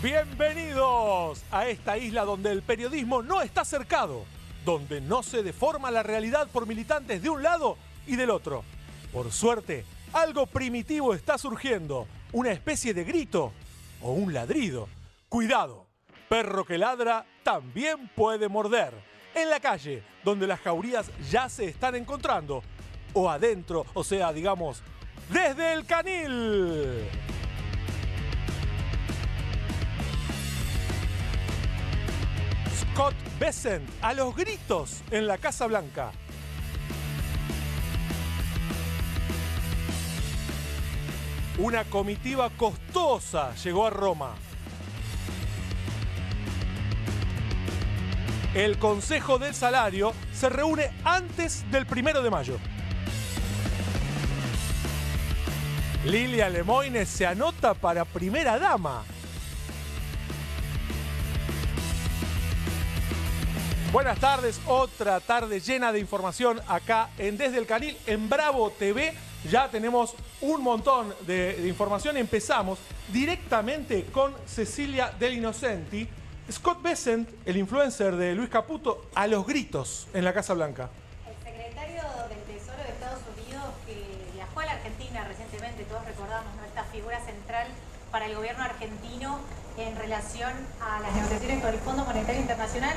Bienvenidos a esta isla donde el periodismo no está cercado, donde no se deforma la realidad por militantes de un lado y del otro. Por suerte, algo primitivo está surgiendo, una especie de grito o un ladrido. Cuidado, perro que ladra también puede morder. En la calle, donde las jaurías ya se están encontrando, o adentro, o sea, digamos, desde el canil. Scott Bessent a los gritos en la Casa Blanca. Una comitiva costosa llegó a Roma. El Consejo del Salario se reúne antes del 1 de mayo. Lilia Lemoine se anota para primera dama. Buenas tardes, otra tarde llena de información acá en Desde el Canil, en Bravo TV. Ya tenemos un montón de información. Empezamos directamente con Cecilia Del Innocenti. Scott Bessent, el influencer de Luis Caputo, a los gritos en la Casa Blanca. El secretario del Tesoro de Estados Unidos, que viajó a la Argentina recientemente, todos recordamos, ¿no?, esta figura central para el gobierno argentino en relación a las negociaciones con el Fondo Monetario Internacional.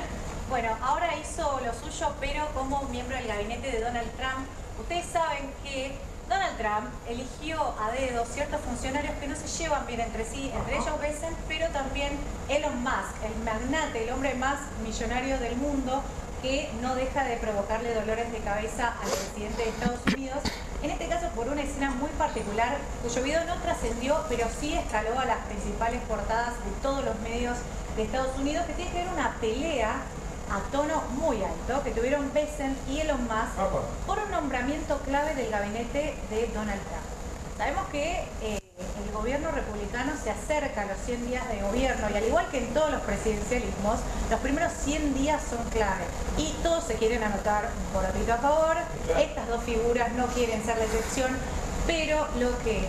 Bueno, ahora hizo lo suyo, pero como miembro del gabinete de Donald Trump. Ustedes saben que Donald Trump eligió a dedo ciertos funcionarios que no se llevan bien entre sí, entre ellos Bessent, pero también Elon Musk, el magnate, el hombre más millonario del mundo, que no deja de provocarle dolores de cabeza al presidente de Estados Unidos. En este caso por una escena muy particular, cuyo video no trascendió, pero sí escaló a las principales portadas de todos los medios de Estados Unidos, que tiene que ver una pelea a tono muy alto que tuvieron Bessent y Elon Musk por un nombramiento clave del gabinete de Donald Trump. Sabemos que el gobierno republicano se acerca a los 100 días de gobierno y al igual que en todos los presidencialismos, los primeros 100 días son clave y todos se quieren anotar un porotito a favor. Estas dos figuras no quieren ser la excepción, pero lo que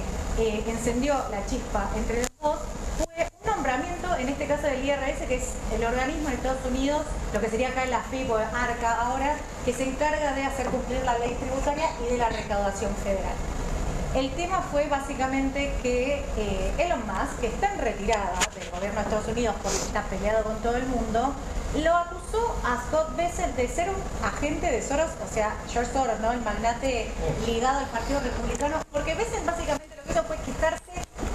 encendió la chispa entre los dos fue un nombramiento, en este caso del IRS, que es el organismo de Estados Unidos, lo que sería acá la FIP o ARCA ahora, que se encarga de hacer cumplir la ley tributaria y de la recaudación federal. El tema fue básicamente que Elon Musk, que está en retirada del gobierno de Estados Unidos porque está peleado con todo el mundo, lo acusó a Scott Bessent de ser un agente de Soros, o sea, George Soros, ¿no?, el magnate ligado al Partido Republicano, porque Bessent básicamente lo que hizo fue quitarse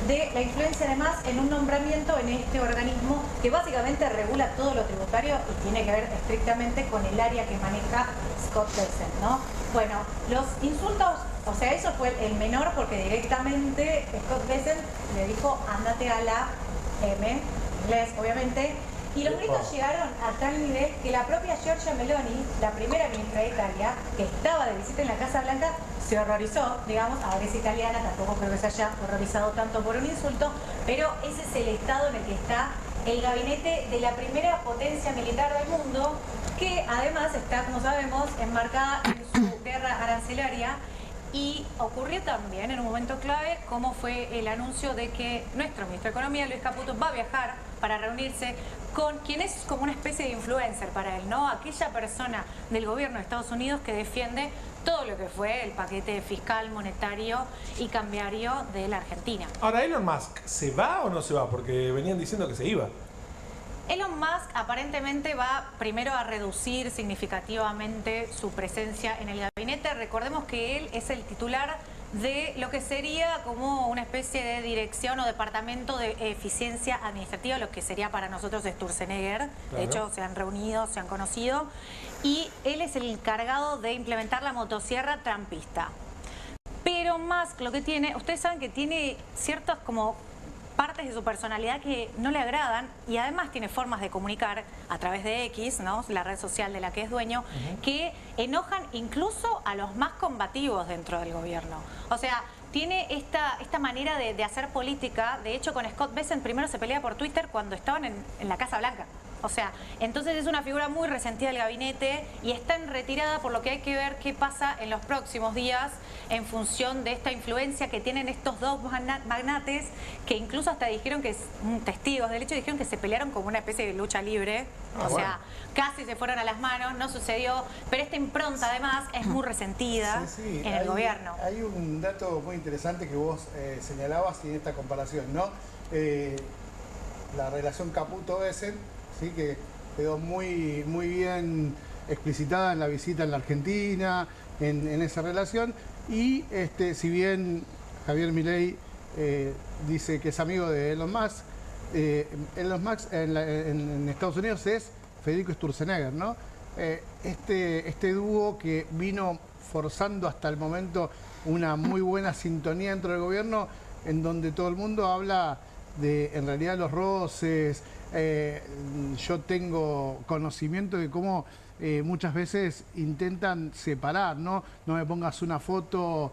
de la influencia además en un nombramiento en este organismo que básicamente regula todo lo tributario y tiene que ver estrictamente con el área que maneja Scott Bessent, ¿no? Bueno, los insultos, o sea, eso fue el menor porque directamente Scott Bessent le dijo ándate a la M, inglés obviamente, y los gritos llegaron a tal nivel que la propia Giorgia Meloni, la primera ministra de Italia, que estaba de visita en la Casa Blanca, se horrorizó, digamos, a ver, es italiana, tampoco creo que se haya horrorizado tanto por un insulto, pero ese es el estado en el que está el gabinete de la primera potencia militar del mundo, que además está, como sabemos, enmarcada en su guerra arancelaria. Y ocurrió también en un momento clave como fue el anuncio de que nuestro ministro de Economía, Luis Caputo, va a viajar para reunirse con quien es como una especie de influencer para él, ¿no? Aquella persona del gobierno de Estados Unidos que defiende todo lo que fue el paquete fiscal, monetario y cambiario de la Argentina. Ahora, ¿Elon Musk se va o no se va? Porque venían diciendo que se iba. Elon Musk aparentemente va primero a reducir significativamente su presencia en el gabinete. Recordemos que él es el titular de lo que sería como una especie de dirección o departamento de eficiencia administrativa, lo que sería para nosotros Sturzenegger. Claro. De hecho, se han reunido, se han conocido. Y él es el encargado de implementar la motosierra trumpista. Pero Musk lo que tiene, ustedes saben que tiene ciertas como partes de su personalidad que no le agradan y además tiene formas de comunicar a través de X, ¿no?, la red social de la que es dueño, que enojan incluso a los más combativos dentro del gobierno. O sea, tiene esta manera de hacer política. De hecho, con Scott Bessent primero se pelea por Twitter cuando estaban en la Casa Blanca. O sea, entonces es una figura muy resentida del gabinete y está en retirada, por lo que hay que ver qué pasa en los próximos días en función de esta influencia que tienen estos dos magnates, que incluso hasta dijeron que, testigos del hecho, dijeron que se pelearon como una especie de lucha libre. O sea, casi se fueron a las manos, no sucedió, pero esta impronta además es muy resentida en el gobierno. Hay un dato muy interesante que vos señalabas en esta comparación, ¿no? La relación Caputo-Essen, ¿sí? Que quedó muy bien explicitada en la visita en la Argentina, en esa relación. Y si bien Javier Milei dice que es amigo de Elon Musk, Elon Musk en Estados Unidos es Federico Sturzenegger, ¿no? Este dúo que vino forzando hasta el momento una muy buena sintonía dentro del gobierno, en donde todo el mundo habla de, en realidad, los roces. Yo tengo conocimiento de cómo muchas veces intentan separar, ¿no? No me pongas una foto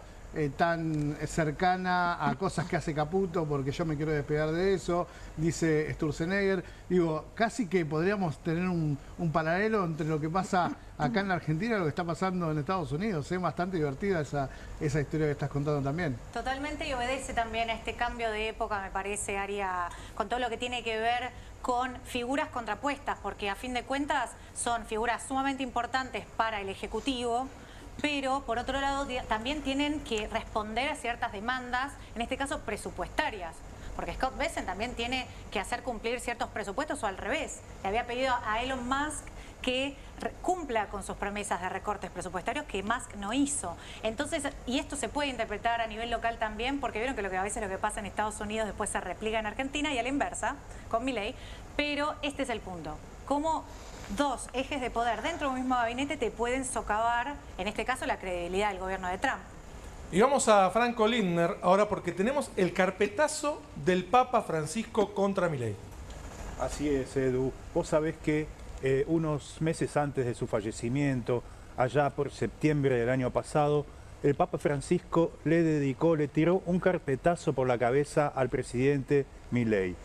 tan cercana a cosas que hace Caputo porque yo me quiero despegar de eso, dice Sturzenegger. Digo, casi que podríamos tener un paralelo entre lo que pasa acá en la Argentina y lo que está pasando en Estados Unidos. Es bastante divertida esa historia que estás contando también. Totalmente, y obedece también a este cambio de época, me parece, Aria, con todo lo que tiene que ver con figuras contrapuestas, porque a fin de cuentas son figuras sumamente importantes para el Ejecutivo, pero por otro lado también tienen que responder a ciertas demandas, en este caso presupuestarias, porque Scott Bessent también tiene que hacer cumplir ciertos presupuestos, o al revés, le había pedido a Elon Musk que cumpla con sus promesas de recortes presupuestarios que Musk no hizo. Entonces, y esto se puede interpretar a nivel local también, porque vieron que a veces lo que pasa en Estados Unidos después se replica en Argentina y a la inversa, con Milei, pero este es el punto. Cómo dos ejes de poder dentro de un mismo gabinete te pueden socavar, en este caso, la credibilidad del gobierno de Trump. Y vamos a Franco Lindner ahora, porque tenemos el carpetazo del Papa Francisco contra Milei. Así es, Edu. Vos sabés que unos meses antes de su fallecimiento, allá por septiembre del año pasado, el Papa Francisco le tiró un carpetazo por la cabeza al presidente Milei.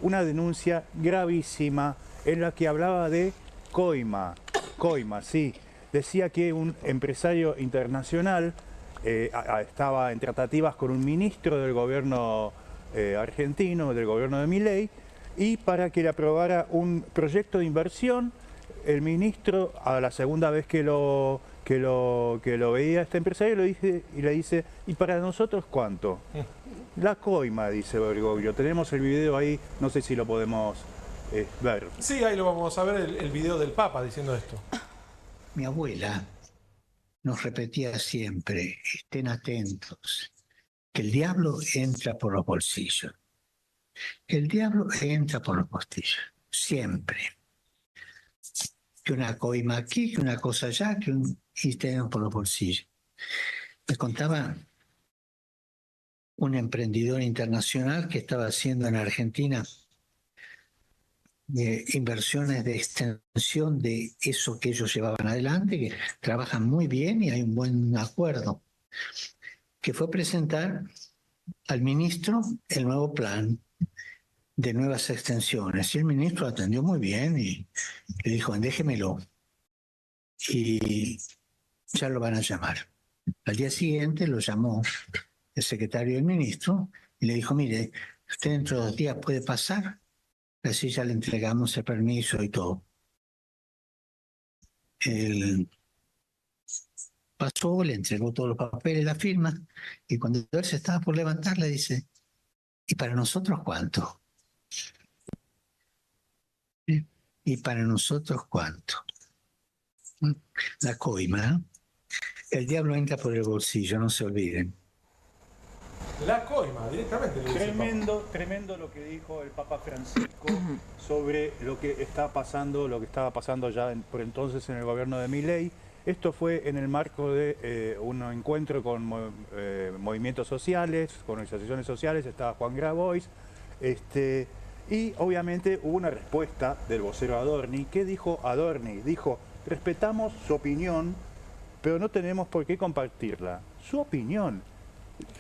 Una denuncia gravísima en la que hablaba de coima, sí. Decía que un empresario internacional estaba en tratativas con un ministro del gobierno argentino, del gobierno de Milei, y para que le aprobara un proyecto de inversión, el ministro, a la segunda vez que lo veía este empresario, le dice, ¿y para nosotros cuánto? La coima, dice Bergoglio. Tenemos el video ahí, no sé si lo podemos ver. Sí, ahí lo vamos a ver, el video del Papa diciendo esto. Mi abuela nos repetía siempre, estén atentos, que el diablo entra por los bolsillos. Que el diablo entra por los bolsillos, siempre. Que una coima aquí, que una cosa allá, y te entran por los bolsillos. Me contaba un emprendedor internacional que estaba haciendo en Argentina inversiones de extensión de eso que ellos llevaban adelante, que trabajan muy bien y hay un buen acuerdo, que fue presentar al ministro el nuevo plan de nuevas extensiones. Y el ministro atendió muy bien y le dijo, déjemelo. Y ya lo van a llamar. Al día siguiente lo llamó el secretario del ministro y le dijo, mire, usted dentro de 2 días puede pasar, así ya le entregamos el permiso y todo. Él pasó, le entregó todos los papeles, la firma, y cuando él se estaba por levantar le dice, ¿y para nosotros cuánto? ¿Y para nosotros cuánto? La coima, ¿no? El diablo entra por el bolsillo, no se olviden. La coima, directamente. Tremendo lo que dijo el Papa Francisco sobre lo que estaba pasando ya por entonces en el gobierno de Milei. Esto fue en el marco de un encuentro con movimientos sociales, con organizaciones sociales, estaba Juan Grabois, y obviamente hubo una respuesta del vocero Adorni. ¿Qué dijo Adorni? Dijo, respetamos su opinión, pero no tenemos por qué compartirla. Su opinión.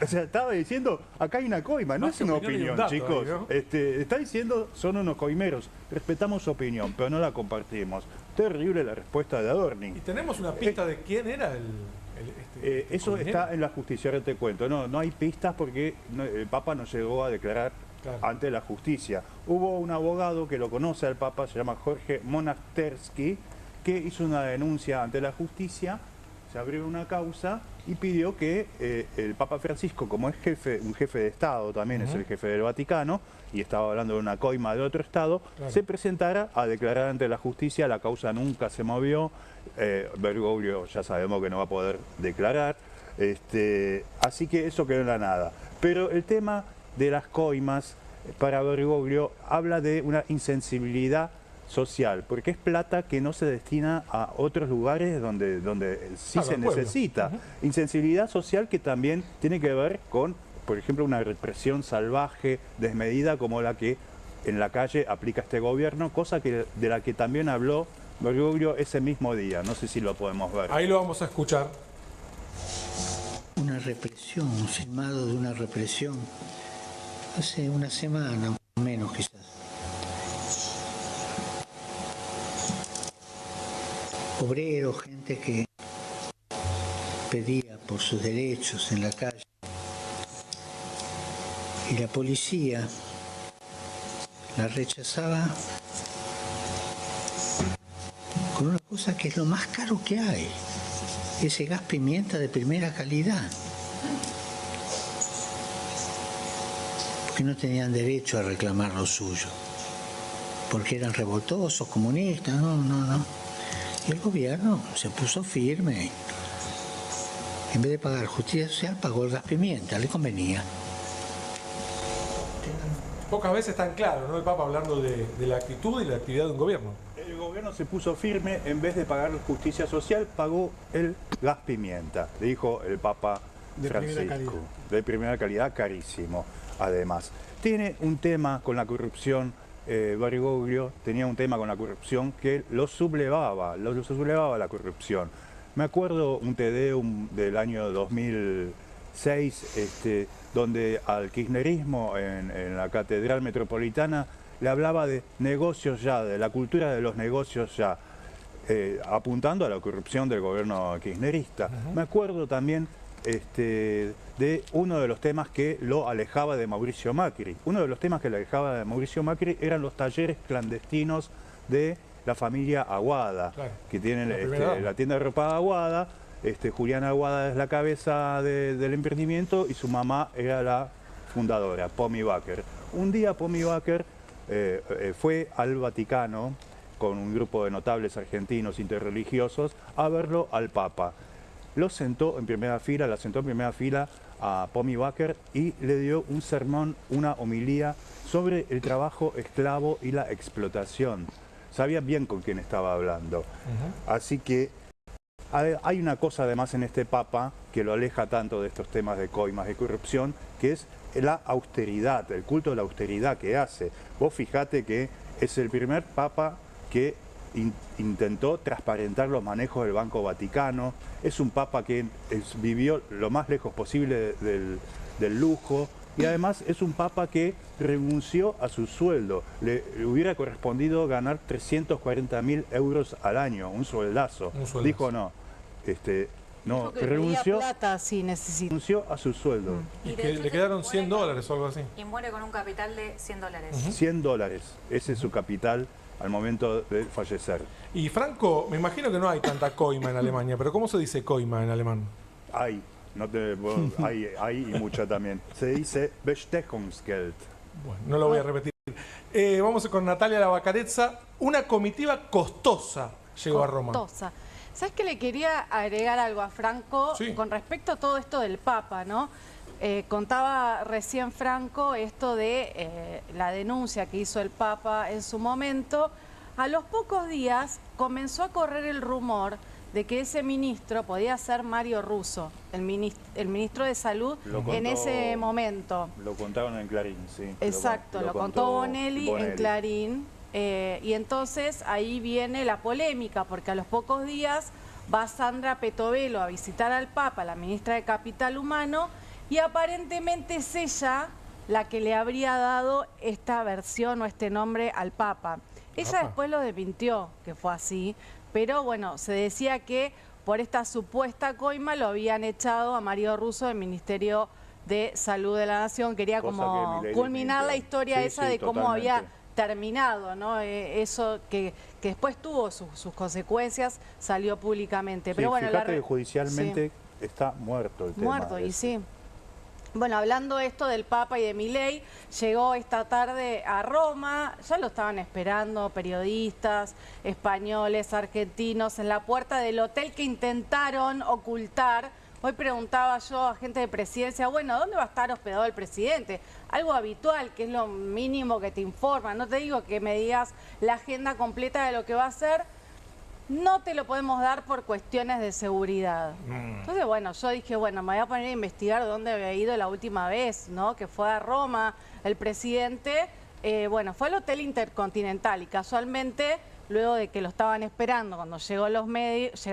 O sea, estaba diciendo, acá hay una coima, no Más es que una opinión, hay un opinión, dato chicos. ahí, ¿no? Está diciendo, son unos coimeros. Respetamos su opinión, pero no la compartimos. Terrible la respuesta de Adorni. ¿Y tenemos una pista de quién era Eso coimero? está en la justicia, ahora te cuento. No hay pistas porque el Papa no llegó a declarar ante la justicia. Hubo un abogado que lo conoce al Papa, se llama Jorge Monastersky, que hizo una denuncia ante la justicia, se abrió una causa y pidió que el Papa Francisco, como es un jefe de Estado, también es el jefe del Vaticano, y estaba hablando de una coima de otro Estado, se presentara a declarar ante la justicia. La causa nunca se movió, Bergoglio ya sabemos que no va a poder declarar, así que eso quedó en la nada. Pero el tema de las coimas, para Bergoglio, habla de una insensibilidad social, porque es plata que no se destina a otros lugares donde sí se necesita. Insensibilidad social que también tiene que ver con, por ejemplo, una represión salvaje, desmedida, como la que en la calle aplica este gobierno, cosa de la que también habló Bergoglio ese mismo día. No sé si lo podemos ver. Ahí lo vamos a escuchar. Una represión, un filmado de una represión, hace una semana, menos quizás. Obreros, gente que pedía por sus derechos en la calle. Y la policía la rechazaba con una cosa que es lo más caro que hay. Ese gas pimienta de primera calidad. Porque no tenían derecho a reclamar lo suyo. Porque eran revoltosos, comunistas, no. Y el gobierno se puso firme. En vez de pagar justicia social, pagó el gas pimienta, le convenía. Pocas veces tan claro, ¿no? El Papa hablando de la actitud y la actividad de un gobierno. El gobierno se puso firme, en vez de pagar justicia social, pagó el gas pimienta, dijo el Papa Francisco. De primera calidad, carísimo, además. Tiene un tema con la corrupción, Bergoglio tenía un tema con la corrupción que lo sublevaba la corrupción. Me acuerdo un Tedeum del año 2006, donde al kirchnerismo en la Catedral Metropolitana le hablaba de negocios ya, de la cultura de los negocios ya, apuntando a la corrupción del gobierno kirchnerista. Me acuerdo también de uno de los temas que lo alejaba de Mauricio Macri. Uno de los temas que lo alejaba de Mauricio Macri eran los talleres clandestinos de la familia Aguada, que tienen la tienda de ropa Aguada. Juliana Aguada es la cabeza del emprendimiento y su mamá era la fundadora, Pommy Baker. Un día Pommy Baker fue al Vaticano con un grupo de notables argentinos interreligiosos a verlo al Papa. Lo sentó en primera fila, la sentó en primera fila a Pommy Baker y le dio un sermón, una homilía sobre el trabajo esclavo y la explotación. Sabía bien con quién estaba hablando. Así que hay una cosa además en este Papa que lo aleja tanto de estos temas de coimas y corrupción, que es la austeridad, el culto de la austeridad que hace. Vos fijate que es el primer Papa que intentó transparentar los manejos del Banco Vaticano, es un Papa que vivió lo más lejos posible del lujo, y además es un Papa que renunció a su sueldo. Le hubiera correspondido ganar 340.000 euros al año, un sueldazo. Dijo no. No, renunció a su sueldo. Y que le quedaron $100 o algo así. Y muere con un capital de $100. $100, ese es su capital al momento de fallecer. Y Franco, me imagino que no hay tanta coima en Alemania, pero ¿cómo se dice coima en alemán? Hay y mucha también. Se dice Bestechungsgeld. Bueno, no lo voy a repetir. Vamos con Natalia Lavacarezza. Una comitiva costosa llegó a Roma. Costosa. ¿Sabes que le quería agregar algo a Franco con respecto a todo esto del Papa, ¿no? Contaba recién Franco esto de la denuncia que hizo el Papa en su momento. A los pocos días comenzó a correr el rumor de que ese ministro podía ser Mario Russo, el ministro de Salud en ese momento. Lo contaron en Clarín, sí. Exacto, lo contó Bonelli en Clarín. Y entonces ahí viene la polémica, porque a los pocos días va Sandra Petovelo a visitar al Papa, la ministra de Capital Humano, y aparentemente es ella la que le habría dado esta versión o este nombre al Papa. Ella después lo desmintió, que fue así, pero bueno, se decía que por esta supuesta coima lo habían echado a Mario Russo del Ministerio de Salud de la Nación. Quería como culminar la historia esa de cómo había terminado, ¿no? Eso que después tuvo sus consecuencias, salió públicamente. Pero bueno, fíjate que judicialmente está muerto el tema. Muerto, y sí. Bueno, hablando esto del Papa y de Milei, llegó esta tarde a Roma, ya lo estaban esperando periodistas españoles, argentinos, en la puerta del hotel que intentaron ocultar. Hoy preguntaba yo a gente de presidencia, bueno, ¿dónde va a estar hospedado el presidente? Algo habitual, que es lo mínimo que te informa. No te digo que me digas la agenda completa de lo que va a hacer. No te lo podemos dar por cuestiones de seguridad. Entonces, bueno, yo dije, bueno, me voy a poner a investigar dónde había ido la última vez, ¿no? Que fue a Roma el presidente. Bueno, fue al Hotel Intercontinental y casualmente, luego de que lo estaban esperando, cuando llegó los medios,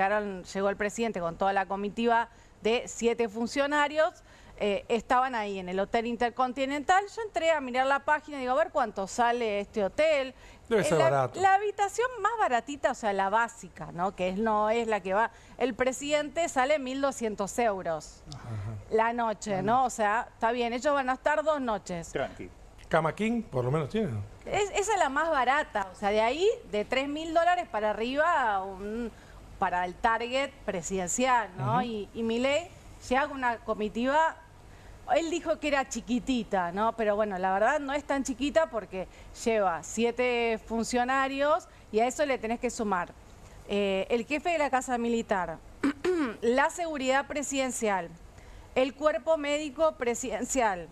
llegó el presidente con toda la comitiva de 7 funcionarios, estaban ahí en el Hotel Intercontinental. Yo entré a mirar la página y digo, a ver cuánto sale este hotel. Debe ser barato. La habitación más baratita, o sea, la básica, ¿no? Que no es la que va. El presidente sale 1.200 euros la noche, ¿no? O sea, está bien, ellos van a estar 2 noches. Tranqui. Cama King, por lo menos tiene. Esa es la más barata, o sea, de ahí, de $3.000 para arriba, para el target presidencial, ¿no? Y Milei llega con una comitiva. Él dijo que era chiquitita, ¿no? Pero bueno, la verdad no es tan chiquita porque lleva 7 funcionarios y a eso le tenés que sumar el jefe de la Casa Militar, la seguridad presidencial, el cuerpo médico presidencial,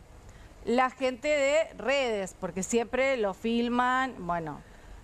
la gente de redes, porque siempre lo filman, bueno,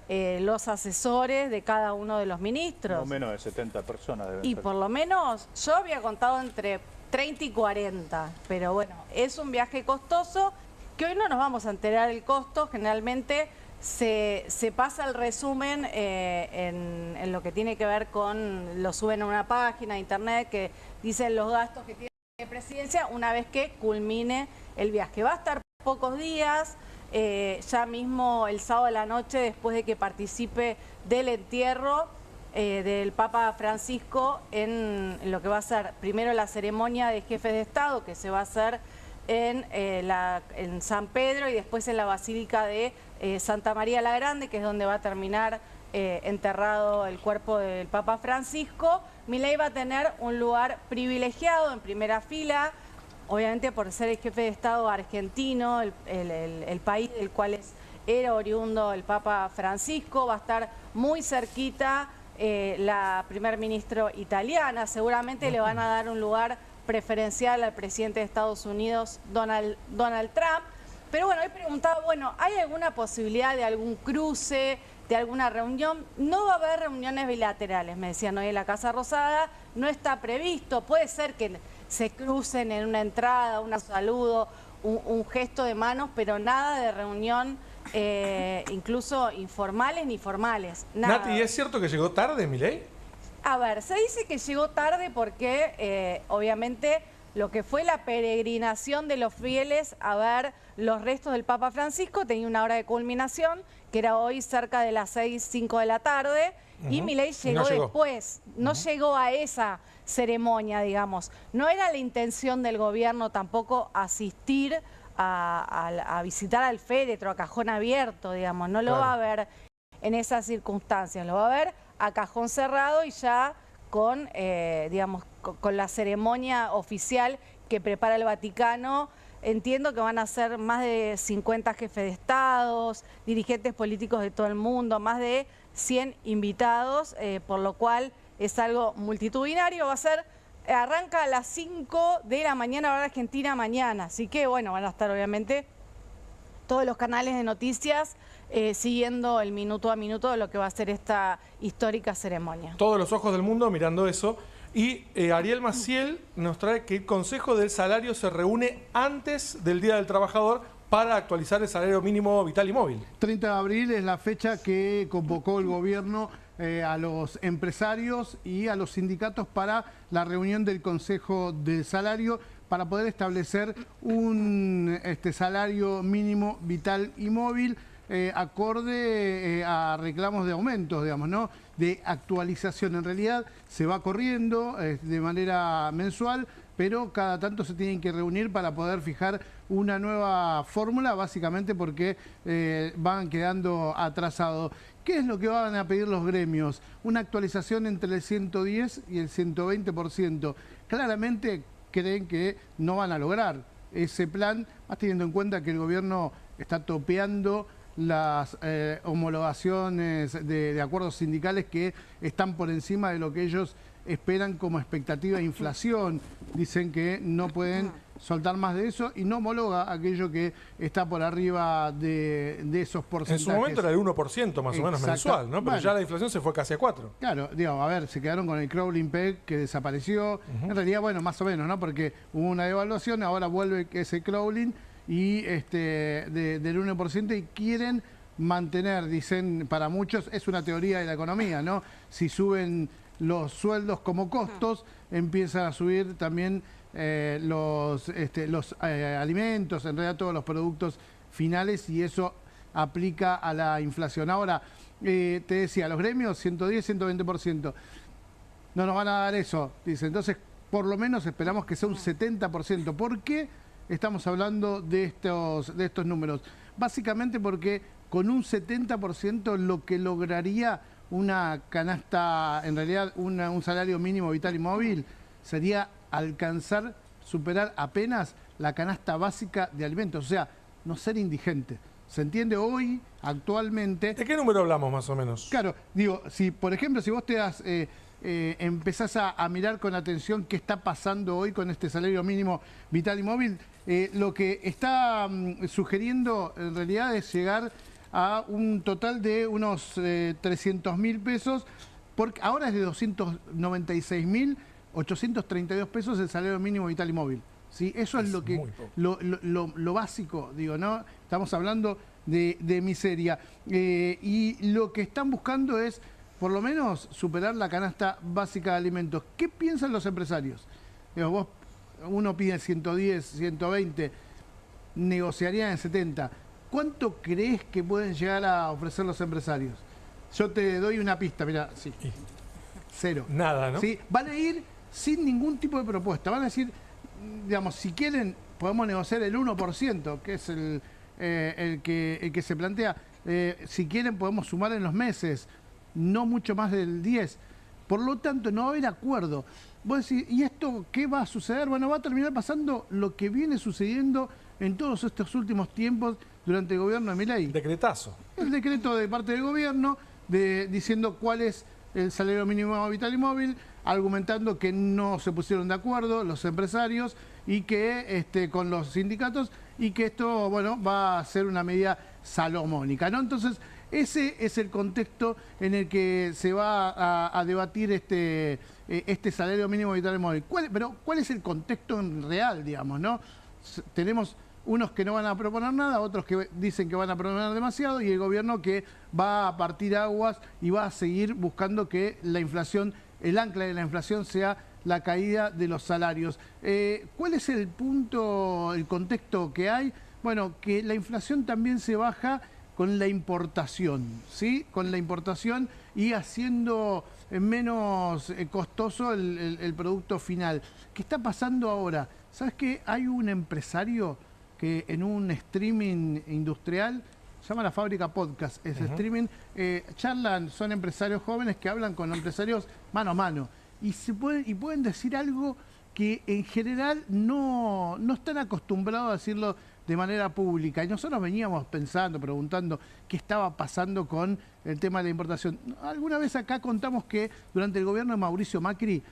los asesores de cada uno de los ministros. No menos de 70 personas deben Y ser. por lo menos yo había contado entre 30 y 40, pero bueno, es un viaje costoso que hoy no nos vamos a enterar el costo. Generalmente se pasa el resumen en lo que tiene que ver con, lo suben a una página de internet que dicen los gastos que tiene la presidencia una vez que culmine el viaje. Va a estar pocos días, ya mismo el sábado de la noche, después de que participe del entierro del Papa Francisco en lo que va a ser primero la ceremonia de jefes de Estado, que se va a hacer en San Pedro, y después en la Basílica de Santa María la Grande, que es donde va a terminar enterrado el cuerpo del Papa Francisco. Milei va a tener un lugar privilegiado en primera fila, obviamente por ser el jefe de Estado argentino, el país del cual era oriundo el Papa Francisco. Va a estar muy cerquita la primer ministro italiana. Seguramente le van a dar un lugar preferencial al presidente de Estados Unidos, Donald Trump. Pero bueno, he preguntado, bueno, ¿hay alguna posibilidad de algún cruce, de alguna reunión? No va a haber reuniones bilaterales, me decían hoy en la Casa Rosada, no está previsto. Puede ser que se crucen en una entrada, un saludo, un gesto de manos, pero nada de reunión, incluso informales ni formales. Nada. Nati, ¿es cierto que llegó tarde Milei? A ver, se dice que llegó tarde porque obviamente lo que fue la peregrinación de los fieles a ver los restos del Papa Francisco tenía una hora de culminación, que era hoy cerca de las 6, 5 de la tarde, y Milei llegó después, no llegó a esa ceremonia, digamos. No era la intención del gobierno tampoco asistir a visitar al féretro, a cajón abierto, digamos. No lo va a ver en esas circunstancias, lo va a ver a cajón cerrado y ya con, digamos, con la ceremonia oficial que prepara el Vaticano. Entiendo que van a ser más de 50 jefes de estados, dirigentes políticos de todo el mundo, más de 100 invitados, por lo cual es algo multitudinario. Va a ser, arranca a las 5 de la mañana, hora argentina, mañana. Así que, bueno, van a estar obviamente todos los canales de noticias siguiendo el minuto a minuto de lo que va a ser esta histórica ceremonia. Todos los ojos del mundo mirando eso. Y Ariel Maciel nos trae que el Consejo del Salario se reúne antes del Día del Trabajador para actualizar el salario mínimo vital y móvil. 30 de abril es la fecha que convocó el gobierno a los empresarios y a los sindicatos para la reunión del Consejo del Salario para poder establecer un salario mínimo vital y móvil acorde a reclamos de aumentos, digamos, ¿no? De actualización. En realidad se va corriendo de manera mensual, pero cada tanto se tienen que reunir para poder fijar una nueva fórmula, básicamente porque van quedando atrasados. ¿Qué es lo que van a pedir los gremios? Una actualización entre el 110 y el 120%. Claramente creen que no van a lograr ese plan, más teniendo en cuenta que el gobierno está topeando las homologaciones de acuerdos sindicales que están por encima de lo que ellos esperan como expectativa de inflación. Dicen que no pueden soltar más de eso y no homologa aquello que está por arriba de esos porcentajes. En su momento era el 1% más o menos mensual, ¿no? Pero bueno, ya la inflación se fue casi a 4%. Claro, digamos, a ver, se quedaron con el crawling peg que desapareció. En realidad, bueno, más o menos, ¿no? Porque hubo una devaluación, ahora vuelve ese crawling y del 1% y quieren mantener, dicen para muchos, es una teoría de la economía, ¿no? Si suben los sueldos como costos, empiezan a subir también los alimentos, en realidad todos los productos finales, y eso aplica a la inflación. Ahora, te decía, los gremios 110, 120%. No nos van a dar eso, dice. Entonces, por lo menos esperamos que sea un 70%. ¿Por qué estamos hablando de estos números? Básicamente porque con un 70% lo que lograría una canasta, en realidad un salario mínimo vital y móvil, sería superar apenas la canasta básica de alimentos, o sea, no ser indigente. ¿Se entiende hoy, actualmente? ¿De qué número hablamos más o menos? Claro, digo, si por ejemplo, si vos empezás a mirar con atención qué está pasando hoy con este salario mínimo vital y móvil, lo que está sugiriendo en realidad es llegar a un total de unos 300.000 pesos, porque ahora es de 296.832 pesos el salario mínimo vital y móvil. ¿Sí? Eso es lo que lo básico, digo, ¿no? Estamos hablando de miseria. Y lo que están buscando es, por lo menos, superar la canasta básica de alimentos. ¿Qué piensan los empresarios? Digo, uno pide 110, 120, negociarían en 70. ¿Cuánto crees que pueden llegar a ofrecer los empresarios? Yo te doy una pista, mira, sí. 0. Nada, ¿no? ¿Sí? Van a ir sin ningún tipo de propuesta. Van a decir, digamos, si quieren, podemos negociar el 1%, que es el que se plantea. Si quieren, podemos sumar en los meses, no mucho más del 10%. Por lo tanto, no va a haber acuerdo. Vos decís, ¿y esto qué va a suceder? Bueno, va a terminar pasando lo que viene sucediendo en todos estos últimos tiempos durante el gobierno de Milei. Decretazo. El decreto de parte del gobierno diciendo cuál es el salario mínimo vital y móvil, argumentando que no se pusieron de acuerdo los empresarios y que con los sindicatos, y que esto, bueno, va a ser una medida salomónica, ¿no? Entonces, ese es el contexto en el que se va a debatir este salario mínimo vital y móvil. Pero, ¿cuál es el contexto en real, digamos, no? Tenemos unos que no van a proponer nada, otros que dicen que van a proponer demasiado, y el gobierno que va a partir aguas y va a seguir buscando que la inflación, el ancla de la inflación sea la caída de los salarios. ¿Cuál es el punto, el contexto que hay? Bueno, que la inflación también se baja con la importación, ¿sí? Con la importación y haciendo menos costoso el producto final. ¿Qué está pasando ahora? ¿Sabes qué? Hay un empresario que en un streaming industrial, se llama La Fábrica Podcast, es streaming, charlan, son empresarios jóvenes que hablan con empresarios mano a mano, y pueden decir algo que en general no están acostumbrados a decirlo de manera pública. Y nosotros veníamos pensando, preguntando qué estaba pasando con el tema de la importación. Alguna vez acá contamos que durante el gobierno de Mauricio Macri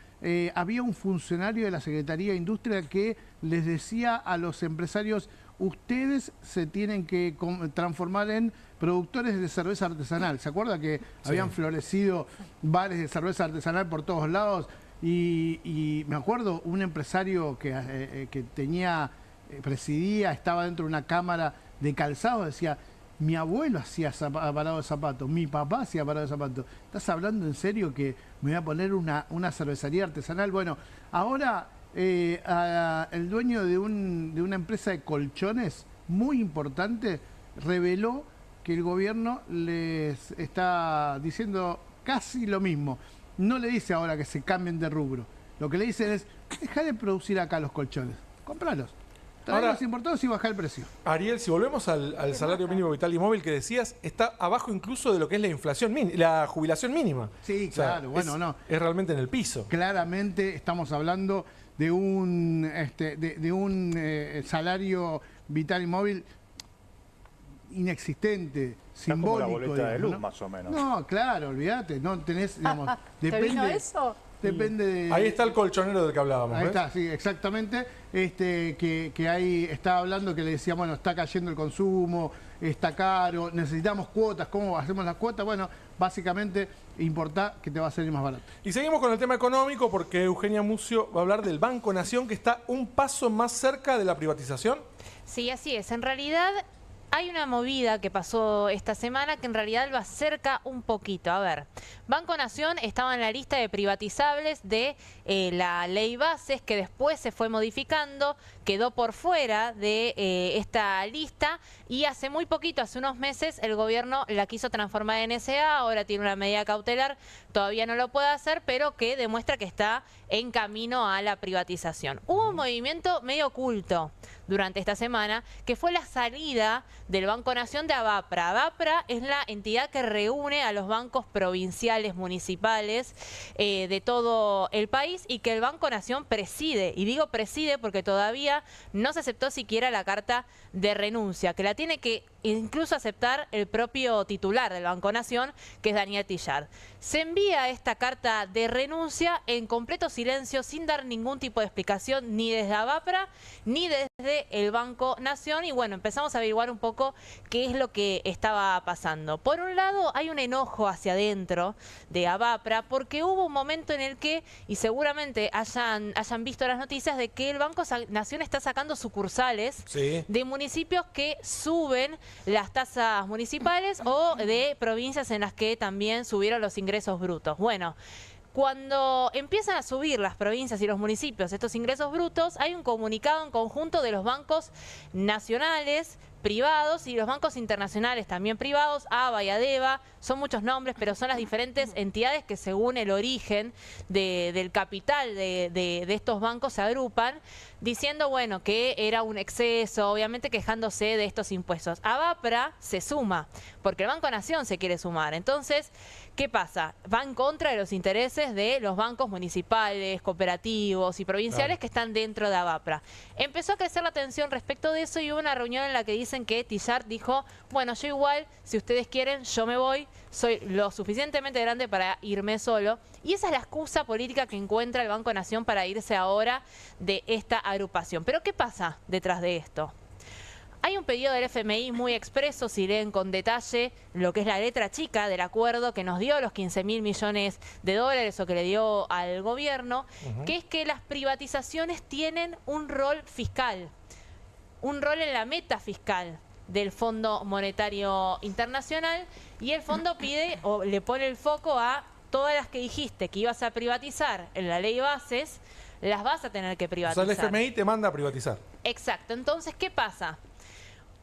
había un funcionario de la Secretaría de Industria que les decía a los empresarios: ustedes se tienen que transformar en productores de cerveza artesanal. ¿Se acuerda que habían florecido bares de cerveza artesanal por todos lados? Y me acuerdo un empresario que presidía, estaba dentro de una cámara de calzado, decía: mi abuelo hacía parado de zapatos, mi papá hacía parado de zapatos. ¿Estás hablando en serio que me voy a poner una cervecería artesanal? Bueno, ahora el dueño de una empresa de colchones muy importante reveló que el gobierno les está diciendo casi lo mismo. No le dice ahora que se cambien de rubro. Lo que le dicen es, deja de producir acá los colchones, compralos. Traerlos importados y bajar el precio. Ariel, si volvemos al salario mínimo vital y móvil que decías, está abajo incluso de lo que es la inflación, la jubilación mínima. Sí, claro, bueno, no. Es realmente en el piso. Claramente estamos hablando de un salario vital y móvil inexistente, simbólico. Como la boleta de luz, ¿no? más o menos. No, claro, olvídate, no tenés, digamos, ¿Te vino eso? Depende de... Ahí está el colchonero del que hablábamos. Ahí ¿ves? está, sí, exactamente. Que ahí estaba hablando que le decía, bueno, está cayendo el consumo, está caro, necesitamos cuotas, ¿cómo hacemos las cuotas? Bueno, básicamente importá que te va a salir más barato. Y seguimos con el tema económico porque Eugenia Mucio va a hablar del Banco Nación, que está un paso más cerca de la privatización. Sí, así es. En realidad hay una movida que pasó esta semana que en realidad lo acerca un poquito. A ver, Banco Nación estaba en la lista de privatizables de la ley Bases, que después se fue modificando, quedó por fuera de esta lista y hace muy poquito, hace unos meses, el gobierno la quiso transformar en SA, ahora tiene una medida cautelar, todavía no lo puede hacer, pero que demuestra que está en camino a la privatización. Hubo un movimiento medio oculto durante esta semana, que fue la salida del Banco Nación de Avapra. Avapra es la entidad que reúne a los bancos provinciales, municipales de todo el país y que el Banco Nación preside. Y digo preside porque todavía no se aceptó siquiera la carta de renuncia, que la tiene que incluso aceptar el propio titular del Banco Nación, que es Daniel Tillard. Se envía esta carta de renuncia en completo silencio, sin dar ningún tipo de explicación, ni desde Avapra, ni desde el Banco Nación. Y bueno, empezamos a averiguar un poco qué es lo que estaba pasando. Por un lado, hay un enojo hacia adentro de Avapra, porque hubo un momento en el que, y seguramente hayan visto las noticias, de que el Banco Nación está sacando sucursales de municipios que suben las tasas municipales o de provincias en las que también subieron los ingresos brutos. Bueno, cuando empiezan a subir las provincias y los municipios estos ingresos brutos, hay un comunicado en conjunto de los bancos nacionales, privados y los bancos internacionales también privados, ABA y ADEVA, son muchos nombres, pero son las diferentes entidades que según el origen del capital de estos bancos se agrupan, diciendo, bueno, que era un exceso, obviamente quejándose de estos impuestos. Avapra se suma, porque el Banco Nación se quiere sumar. Entonces, ¿qué pasa? Va en contra de los intereses de los bancos municipales, cooperativos y provinciales que están dentro de Avapra. Empezó a crecer la tensión respecto de eso y hubo una reunión en la que dicen que Tillard dijo, bueno, yo igual, si ustedes quieren, yo me voy, soy lo suficientemente grande para irme solo. Y esa es la excusa política que encuentra el Banco Nación para irse ahora de esta agrupación. Pero ¿qué pasa detrás de esto? Hay un pedido del FMI muy expreso, si leen con detalle lo que es la letra chica del acuerdo que nos dio los 15.000 millones de dólares o que le dio al gobierno, que es que las privatizaciones tienen un rol fiscal, un rol en la meta fiscal del Fondo Monetario Internacional, y el fondo pide o le pone el foco a todas las que dijiste que ibas a privatizar en la ley Bases, las vas a tener que privatizar. O sea, el FMI te manda a privatizar. Exacto. Entonces, ¿qué pasa?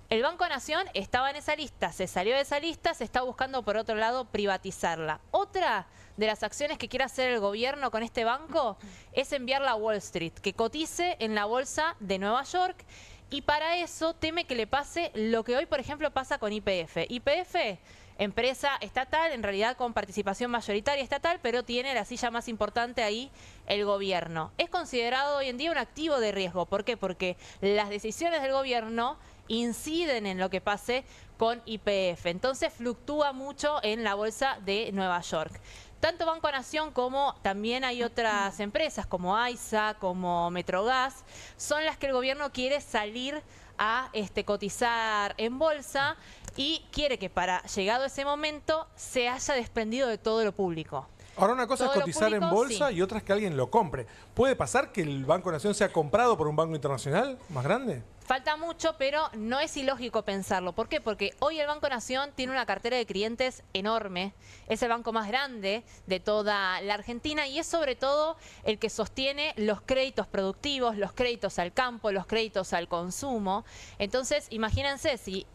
El Banco Nación estaba en esa lista, se salió de esa lista, se está buscando por otro lado privatizarla. Otra de las acciones que quiere hacer el gobierno con este banco es enviarla a Wall Street, que cotice en la bolsa de Nueva York, y para eso teme que le pase lo que hoy, por ejemplo, pasa con YPF. YPF, empresa estatal, en realidad con participación mayoritaria estatal, pero tiene la silla más importante ahí, el gobierno. Es considerado hoy en día un activo de riesgo. ¿Por qué? Porque las decisiones del gobierno inciden en lo que pase con YPF. Entonces fluctúa mucho en la bolsa de Nueva York. Tanto Banco Nación como también hay otras empresas como AISA, como Metrogas, son las que el gobierno quiere salir a cotizar en bolsa y quiere que para llegado ese momento se haya desprendido de todo lo público. Ahora una cosa Todo es lo cotizar en público, bolsa sí. y otra es que alguien lo compre. ¿Puede pasar que el Banco Nación sea comprado por un banco internacional más grande? Falta mucho, pero no es ilógico pensarlo. ¿Por qué? Porque hoy el Banco Nación tiene una cartera de clientes enorme. Es el banco más grande de toda la Argentina y es sobre todo el que sostiene los créditos productivos, los créditos al campo, los créditos al consumo. Entonces, imagínense si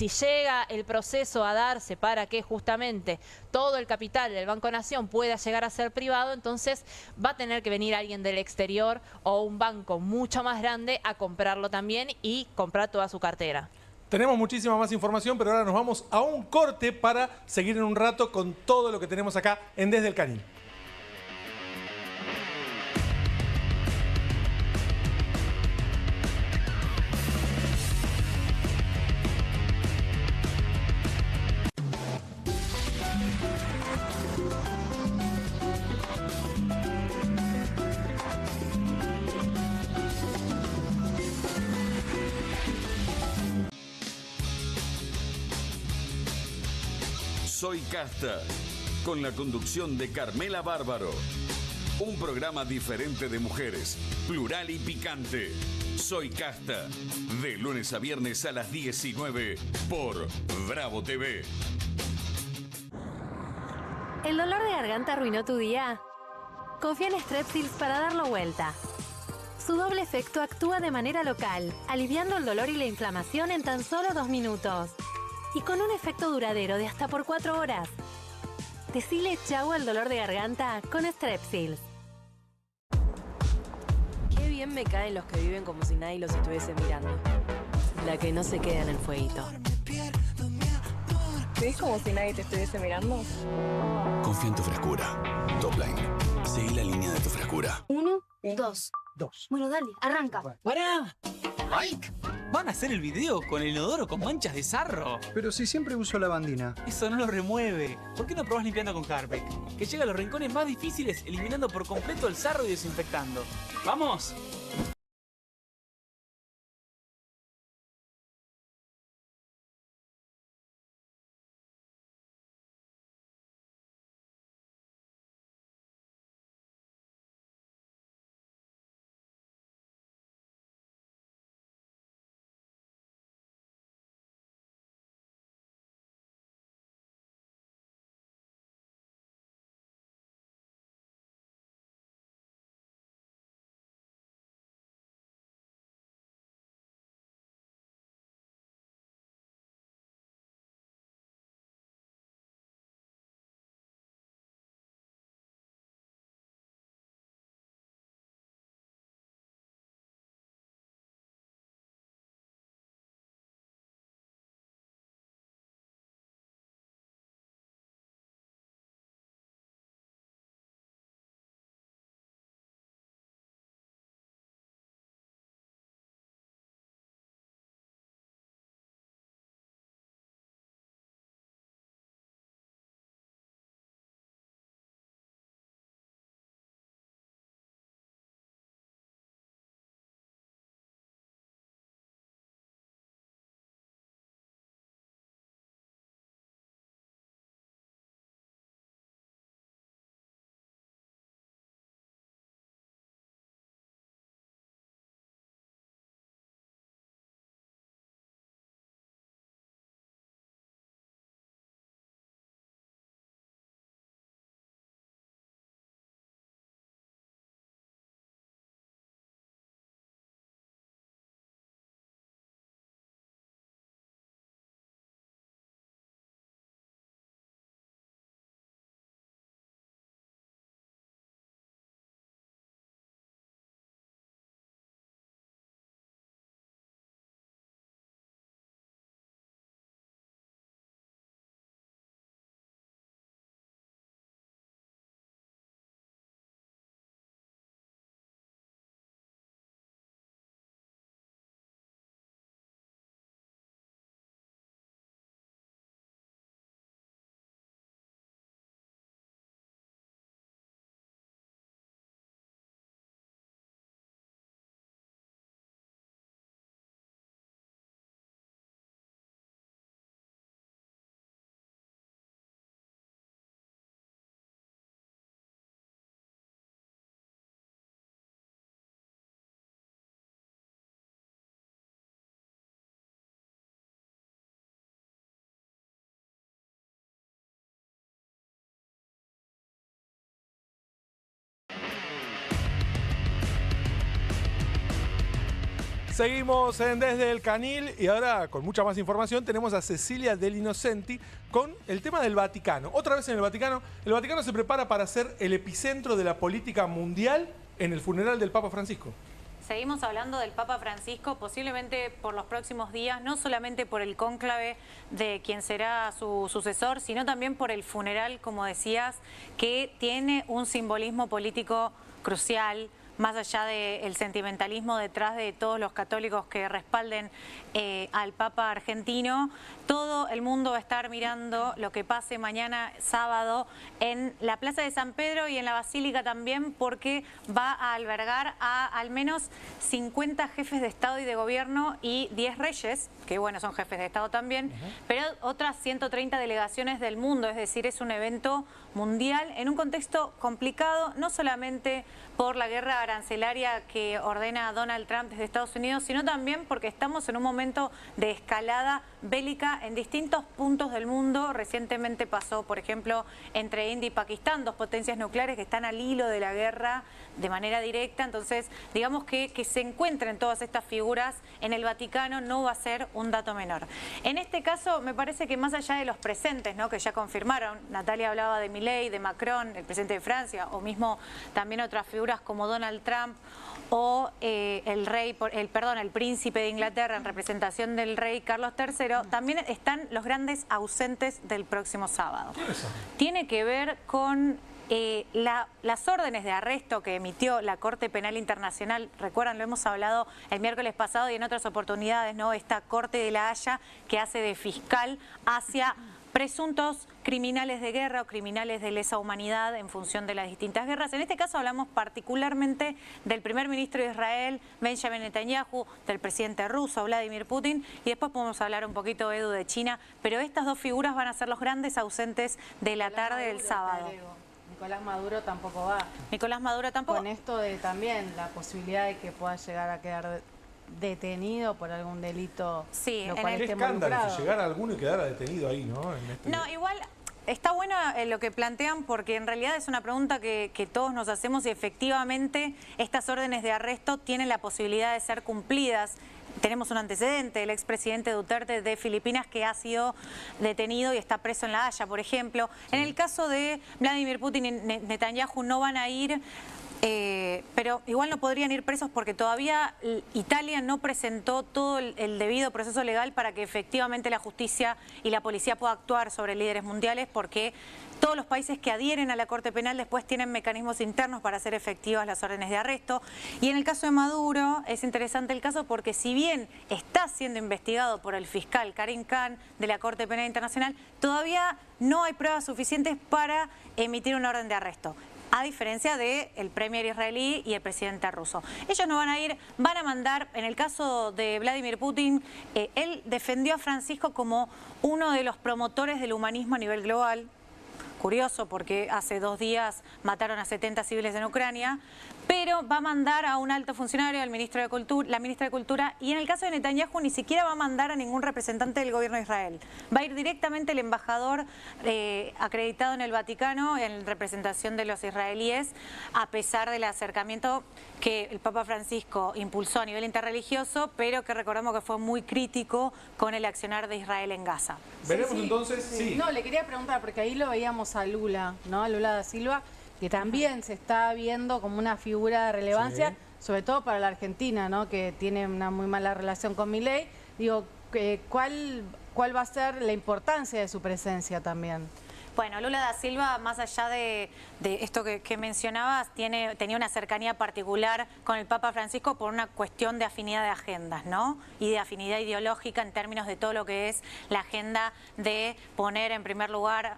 llega el proceso a darse para que justamente todo el capital del Banco Nación pueda llegar a ser privado, entonces va a tener que venir alguien del exterior o un banco mucho más grande a comprarlo también y comprar toda su cartera. Tenemos muchísima más información, pero ahora nos vamos a un corte para seguir en un rato con todo lo que tenemos acá en Desde el Canil. Soy Casta, con la conducción de Carmela Bárbaro. Un programa diferente de mujeres, plural y picante. Soy Casta, de lunes a viernes a las 19 por Bravo TV. ¿El dolor de garganta arruinó tu día? Confía en Strepsils para darlo vuelta. Su doble efecto actúa de manera local, aliviando el dolor y la inflamación en tan solo 2 minutos. Y con un efecto duradero de hasta por 4 horas. Decile chau al dolor de garganta con Strepsils. Qué bien me caen los que viven como si nadie los estuviese mirando. La que no se queda en el fueguito. ¿Ves como si nadie te estuviese mirando? Confía en tu frescura. Topline. Seguí la línea de tu frescura. 1, 2. Bueno, dale, arranca. ¡Pará! ¡Mike! ¿Van a hacer el video con el inodoro con manchas de sarro? Pero si siempre uso lavandina. Eso no lo remueve. ¿Por qué no probás limpiando con Harpic? Que llega a los rincones más difíciles eliminando por completo el sarro y desinfectando. ¡Vamos! Seguimos en Desde el Canil y ahora con mucha más información tenemos a Cecilia Del Innocenti con el tema del Vaticano. Otra vez en el Vaticano se prepara para ser el epicentro de la política mundial en el funeral del Papa Francisco. Seguimos hablando del Papa Francisco, posiblemente por los próximos días, no solamente por el cónclave de quien será su sucesor, sino también por el funeral, como decías, que tiene un simbolismo político crucial, más allá del sentimentalismo detrás de todos los católicos que respalden al Papa argentino. Todo el mundo va a estar mirando lo que pase mañana sábado en la Plaza de San Pedro y en la Basílica también, porque va a albergar a al menos 50 jefes de Estado y de Gobierno y 10 reyes, que bueno, son jefes de Estado también, pero otras 130 delegaciones del mundo, es decir, es un evento mundial en un contexto complicado, no solamente por la guerra arancelaria que ordena Donald Trump desde Estados Unidos, sino también porque estamos en un momento de escalada bélica en distintos puntos del mundo. Recientemente pasó, por ejemplo, entre India y Pakistán, dos potencias nucleares que están al hilo de la guerra de manera directa. Entonces, digamos que se encuentren todas estas figuras en el Vaticano no va a ser un dato menor. En este caso, me parece que más allá de los presentes, ¿no?, que ya confirmaron, Natalia hablaba de Milei, de Macron, el presidente de Francia, o mismo también otras figuras como Donald Trump o el príncipe de Inglaterra en representación del rey Carlos III, también están los grandes ausentes del próximo sábado. Tiene que ver con las órdenes de arresto que emitió la Corte Penal Internacional. Recuerdan, lo hemos hablado el miércoles pasado y en otras oportunidades, ¿no? Esta Corte de la Haya que hace de fiscal hacia presuntos criminales de guerra o criminales de lesa humanidad en función de las distintas guerras. En este caso hablamos particularmente del primer ministro de Israel, Benjamin Netanyahu, del presidente ruso, Vladimir Putin, y después podemos hablar un poquito, Edu, de China, pero estas dos figuras van a ser los grandes ausentes de la tarde del sábado. Nicolás Maduro tampoco va. Nicolás Maduro tampoco. Con esto de también la posibilidad de que pueda llegar a quedar detenido por algún delito. Sí, lo cual Qué escándalo si llegara alguno y quedara detenido ahí, ¿no? No, igual está bueno lo que plantean, porque en realidad es una pregunta que todos nos hacemos y efectivamente estas órdenes de arresto tienen la posibilidad de ser cumplidas. Tenemos un antecedente, el expresidente Duterte de Filipinas, que ha sido detenido y está preso en La Haya, por ejemplo. En el caso de Vladimir Putin y Netanyahu no van a ir, pero igual no podrían ir presos porque todavía Italia no presentó todo el debido proceso legal para que efectivamente la justicia y la policía pueda actuar sobre líderes mundiales, porque todos los países que adhieren a la Corte Penal después tienen mecanismos internos para hacer efectivas las órdenes de arresto. Y en el caso de Maduro es interesante el caso porque si bien está siendo investigado por el fiscal Karim Khan de la Corte Penal Internacional, todavía no hay pruebas suficientes para emitir una orden de arresto, a diferencia del premier israelí y el presidente ruso. Ellos no van a ir, van a mandar, en el caso de Vladimir Putin, él defendió a Francisco como uno de los promotores del humanismo a nivel global. Curioso, porque hace 2 días mataron a 70 civiles en Ucrania, pero va a mandar a un alto funcionario, al ministro de Cultura, la ministra de Cultura, y en el caso de Netanyahu ni siquiera va a mandar a ningún representante del gobierno de Israel. Va a ir directamente el embajador acreditado en el Vaticano en representación de los israelíes, a pesar del acercamiento que el Papa Francisco impulsó a nivel interreligioso, pero que recordamos que fue muy crítico con el accionar de Israel en Gaza. Veremos entonces, sí. No, le quería preguntar, porque ahí lo veíamos a Lula, ¿no? A Lula da Silva, que también se está viendo como una figura de relevancia, sobre todo para la Argentina, ¿no?, que tiene una muy mala relación con Milei. Digo, ¿cuál va a ser la importancia de su presencia también? Bueno, Lula da Silva, más allá de esto que mencionabas, tenía una cercanía particular con el Papa Francisco por una cuestión de afinidad de agendas, ¿no? Y de afinidad ideológica en términos de todo lo que es la agenda de poner en primer lugar,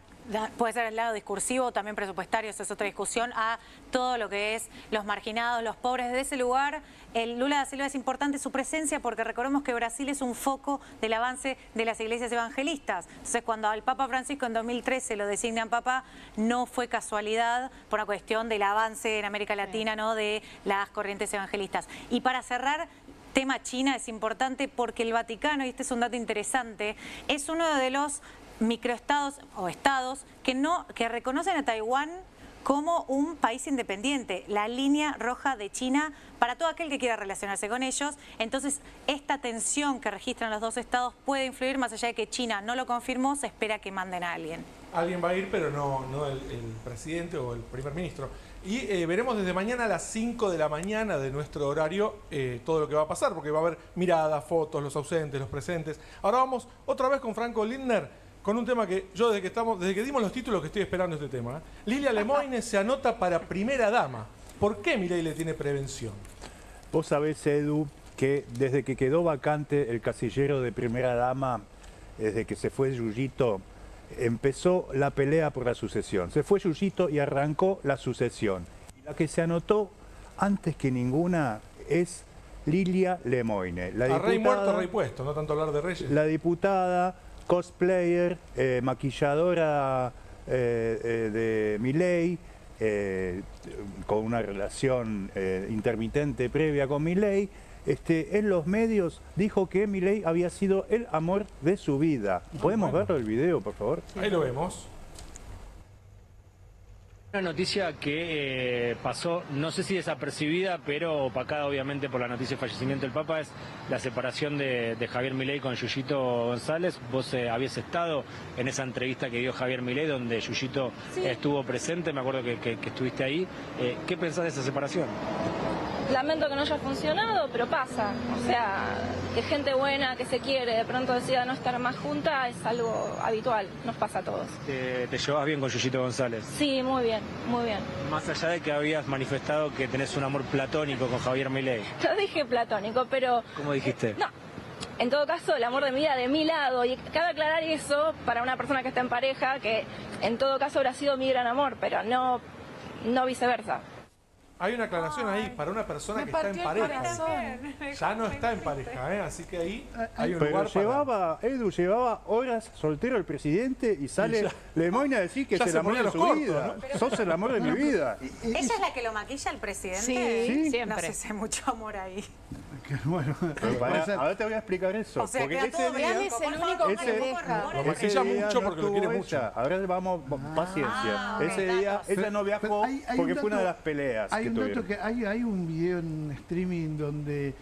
puede ser el lado discursivo, también presupuestario, esa es otra discusión, a todo lo que es los marginados, los pobres. Desde ese lugar, el Lula da Silva es importante su presencia porque recordemos que Brasil es un foco del avance de las iglesias evangelistas. Entonces, cuando al Papa Francisco en 2013 lo designan Papa, no fue casualidad por una cuestión del avance en América Latina, ¿no?, de las corrientes evangelistas. Y para cerrar, tema China es importante porque el Vaticano, y este es un dato interesante, es uno de los microestados o estados que reconocen a Taiwán como un país independiente, la línea roja de China para todo aquel que quiera relacionarse con ellos. Entonces, esta tensión que registran los dos estados puede influir, más allá de que China no lo confirmó, se espera que manden a alguien. Alguien va a ir, pero no el presidente o el primer ministro. Y veremos desde mañana a las 5 de la mañana de nuestro horario todo lo que va a pasar, porque va a haber miradas, fotos, los ausentes, los presentes. Ahora vamos otra vez con Franco Lindner, con un tema que yo desde que dimos los títulos que estoy esperando este tema. Lilia Lemoyne se anota para primera dama. ¿Por qué Milei le tiene prevención? Vos sabés, Edu, que desde que quedó vacante el casillero de primera dama, desde que se fue Yuyito, empezó la pelea por la sucesión. Se fue Yuyito y arrancó la sucesión. Y la que se anotó antes que ninguna es Lilia Lemoyne. A rey muerto, rey puesto, no tanto hablar de reyes. La diputada, cosplayer, maquilladora de Milei, con una relación intermitente previa con Milei, en los medios dijo que Milei había sido el amor de su vida. ¿Podemos verlo el video, por favor? Ahí lo vemos. Una noticia que pasó, no sé si desapercibida, pero opacada obviamente por la noticia de fallecimiento del Papa, es la separación de Javier Milei con Yuyito González. Vos habías estado en esa entrevista que dio Javier Milei, donde Yuyito estuvo presente, me acuerdo que estuviste ahí. ¿Qué pensás de esa separación? Lamento que no haya funcionado, pero pasa. O sea, que gente buena, que se quiere, de pronto decida no estar más junta, es algo habitual, nos pasa a todos. ¿Te llevas bien con Yuyito González? Sí, muy bien, muy bien. Más allá de que habías manifestado que tenés un amor platónico con Javier Milei. No dije platónico, pero... ¿Cómo dijiste? No, en todo caso, el amor de mi vida de mi lado, y cabe aclarar eso para una persona que está en pareja, que en todo caso habrá sido mi gran amor, pero no viceversa. Hay una aclaración ahí para una persona que está en pareja. Ya no está en pareja, así que ahí hay un lugar para... Edu, llevaba horas soltero el presidente y sale Lemoyne a decir que es el amor de su vida. ¿No? Sos el amor de mi vida. ¿Ella es la que lo maquilla al presidente? Sí, siempre. No sé si hay mucho amor ahí. Bueno, ahora te voy a explicar eso. O sea, porque ese día es el único que le deja. Lo maquilla mucho porque lo quiere mucho. Ahora vamos, paciencia. Ese día ella no viajó porque fue una de las peleas. Hay un dato que hay un video en streaming donde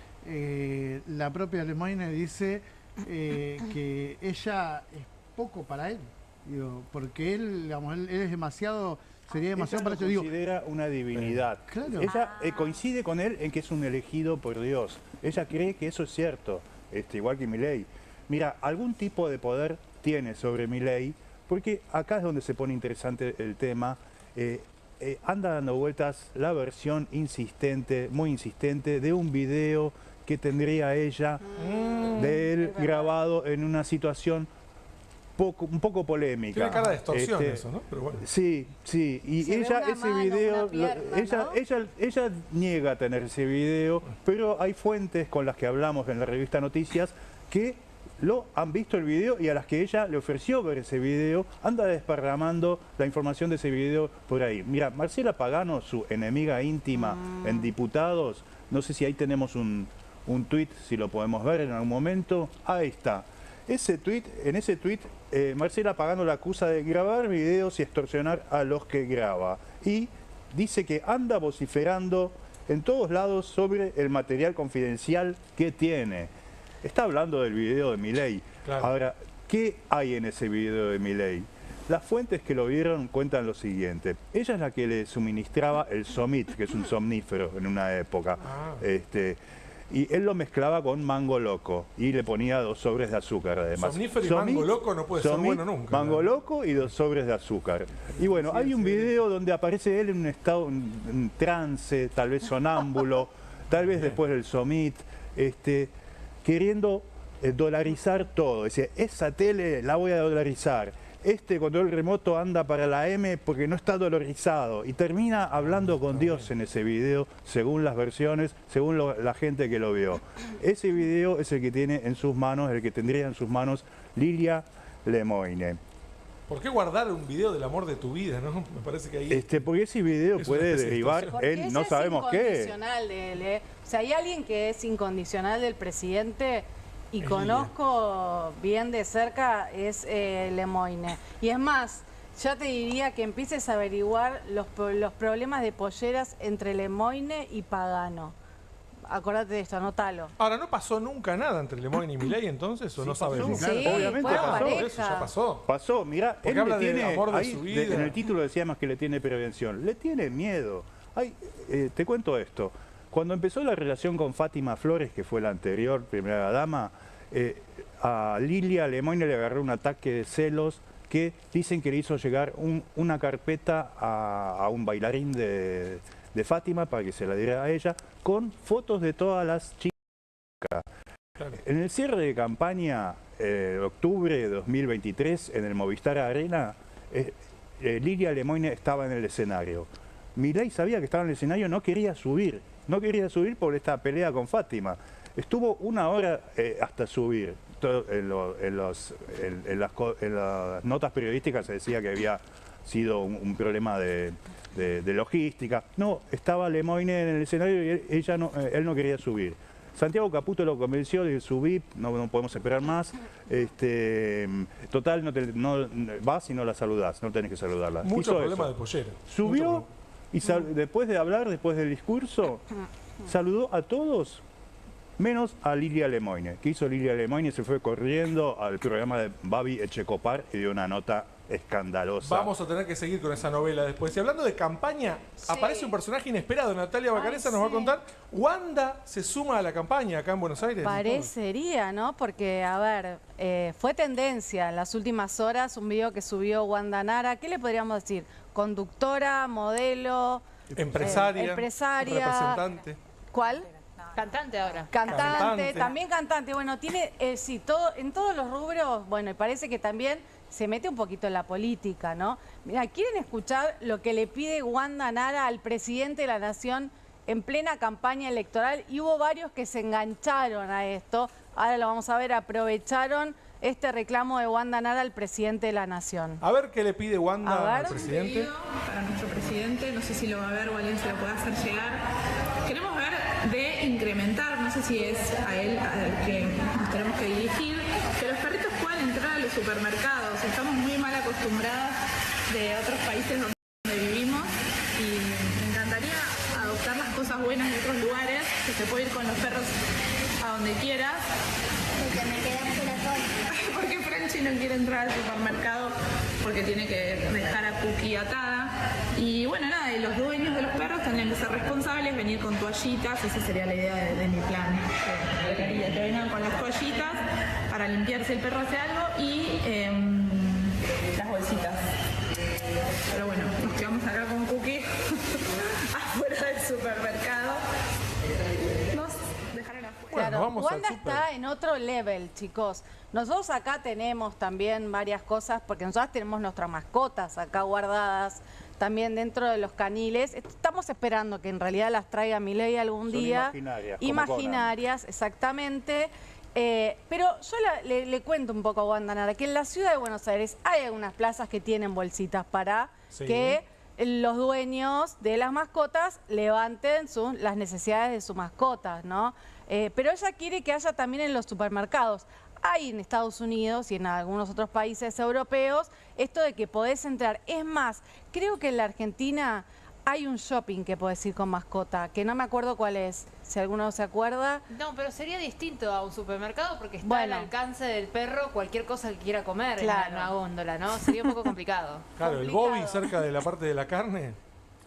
la propia Lemoyne dice que ella es poco para él. Digo, porque él, digamos, él es demasiado... Sería demasiado para eso. Considera una divinidad. Claro. Ella coincide con él en que es un elegido por Dios. Ella cree que eso es cierto, igual que Milei. Mira, algún tipo de poder tiene sobre Milei, porque acá es donde se pone interesante el tema. Anda dando vueltas la versión insistente, muy insistente, de un video que tendría ella de él grabado en una situación un poco polémica. Tiene cara de extorsión eso, ¿no? Pero bueno. Sí, sí. Y ella, ese video, ella niega tener ese video, pero hay fuentes con las que hablamos en la revista Noticias que lo han visto el video y a las que ella le ofreció ver ese video, anda desparramando la información de ese video por ahí. Mira, Marcela Pagano, su enemiga íntima en Diputados, no sé si ahí tenemos un tuit, si lo podemos ver en algún momento. Ahí está. En ese tuit, Marcela Pagano la acusa de grabar videos y extorsionar a los que graba. Y dice que anda vociferando en todos lados sobre el material confidencial que tiene. Está hablando del video de Milei. Claro. Ahora, ¿qué hay en ese video de Milei? Las fuentes que lo vieron cuentan lo siguiente. Ella es la que le suministraba el Somit, que es un somnífero en una época. Y él lo mezclaba con mango loco y le ponía 2 sobres de azúcar además. Somnífero y mango loco no puede ser bueno nunca. Mango loco y 2 sobres de azúcar. Y bueno, hay un video donde aparece él en un estado, en trance, tal vez sonámbulo, tal vez después del Somit, queriendo dolarizar todo. Dice, esa tele la voy a dolarizar. Este control remoto anda para la M porque no está dolarizado. Y termina hablando con Dios en ese video, según las versiones, según la gente que lo vio. Ese video es el que tiene en sus manos, el que tendría en sus manos Lilia Lemoyne. ¿Por qué guardar un video del amor de tu vida, no? Me parece que ahí... porque ese video puede derivar en no sabemos qué. O sea, hay alguien que es incondicional del presidente... Y conozco bien de cerca, es Lemoyne. Y es más, Yo te diría que empieces a averiguar los problemas de polleras entre Lemoine y Pagano. Acordate de esto, anótalo. Ahora, ¿no pasó nunca nada entre Lemoine y Milei entonces? ¿O no sabemos? Sí, obviamente pasó. Eso ya pasó. Pasó, mirá, Porque él habla le del tiene, amor de ahí, su vida. en el título decíamos que le tiene prevención. Le tiene miedo. Te cuento esto. Cuando empezó la relación con Fátima Flores, que fue la anterior primera dama, a Lilia Lemoine le agarró un ataque de celos que dicen que le hizo llegar una carpeta a un bailarín de Fátima para que se la diera a ella, con fotos de todas las chicas. Claro. En el cierre de campaña de octubre de 2023, en el Movistar Arena, Lilia Lemoine estaba en el escenario. Milei sabía que estaba en el escenario, no quería subir por esta pelea con Fátima. Estuvo 1 hora hasta subir. En las notas periodísticas se decía que había sido un problema de logística. No, estaba Lemoine en el escenario y él no quería subir. Santiago Caputo lo convenció de subir, no podemos esperar más. Total, no vas y no la saludás, no tenés que saludarla. Mucho problema de pollera. Subió y después de hablar, después del discurso, saludó a todos, menos a Lilia Lemoine. ¿Qué hizo Lilia Lemoine? Se fue corriendo al programa de Babi Echecopar y dio una nota escandalosa. Vamos a tener que seguir con esa novela después. Y hablando de campaña, aparece un personaje inesperado. Natalia Bacareza nos va a contar. Wanda se suma a la campaña acá en Buenos Aires. Parecería, ¿no? Porque, a ver, fue tendencia en las últimas horas un video que subió Wanda Nara. ¿Qué le podríamos decir? Conductora, modelo, empresaria, representante. ¿Cuál? Cantante ahora. Cantante, también cantante. Bueno, tiene, sí, en todos los rubros, bueno, y parece que también se mete un poquito en la política, ¿no? Mira, ¿quieren escuchar lo que le pide Wanda Nara al presidente de la Nación en plena campaña electoral? Y hubo varios que se engancharon a esto. Ahora lo vamos a ver, aprovecharon este reclamo de Wanda Nara al presidente de la Nación. A ver qué le pide Wanda al presidente. Para nuestro presidente, no sé si lo va a ver o alguien se lo puede hacer llegar. Queremos ver de incrementar, no sé si es a él al que nos tenemos que dirigir, que los perritos puedan entrar a los supermercados. Estamos muy mal acostumbradas de otros países donde vivimos y me encantaría adoptar las cosas buenas de otros lugares, que se puede ir con los perros a donde quieras. Porque me quedé fuera todo. Porque Franchi no quiere entrar al supermercado porque tiene que dejar a Cookie atada. Y bueno, nada, y los dueños de los perros tendrían que ser responsables, venir con toallitas, esa sería la idea de mi plan. Que vengan con las toallitas para limpiar si el perro hace algo y las bolsitas. Pero bueno, nos quedamos acá con Cookie afuera del supermercado. Nos dejaron afuera. Claro, Wanda está en otro level, chicos. Nosotros acá tenemos también varias cosas, porque nosotros tenemos nuestras mascotas acá guardadas, también dentro de los caniles. Estamos esperando que en realidad las traiga Milei algún día. Imaginarias, exactamente. Pero yo le cuento un poco a Wanda Nara, que en la ciudad de Buenos Aires hay algunas plazas que tienen bolsitas para que los dueños de las mascotas levanten las necesidades de sus mascotas, ¿no? Pero ella quiere que haya también en los supermercados. Hay en Estados Unidos y en algunos otros países europeos esto de que podés entrar. Es más, creo que en la Argentina hay un shopping que podés ir con mascota, que no me acuerdo cuál es, si alguno se acuerda. No, pero sería distinto a un supermercado porque está al alcance del perro cualquier cosa que quiera comer en una góndola, ¿no? Sería un poco complicado. Claro, el Bobby cerca de la parte de la carne,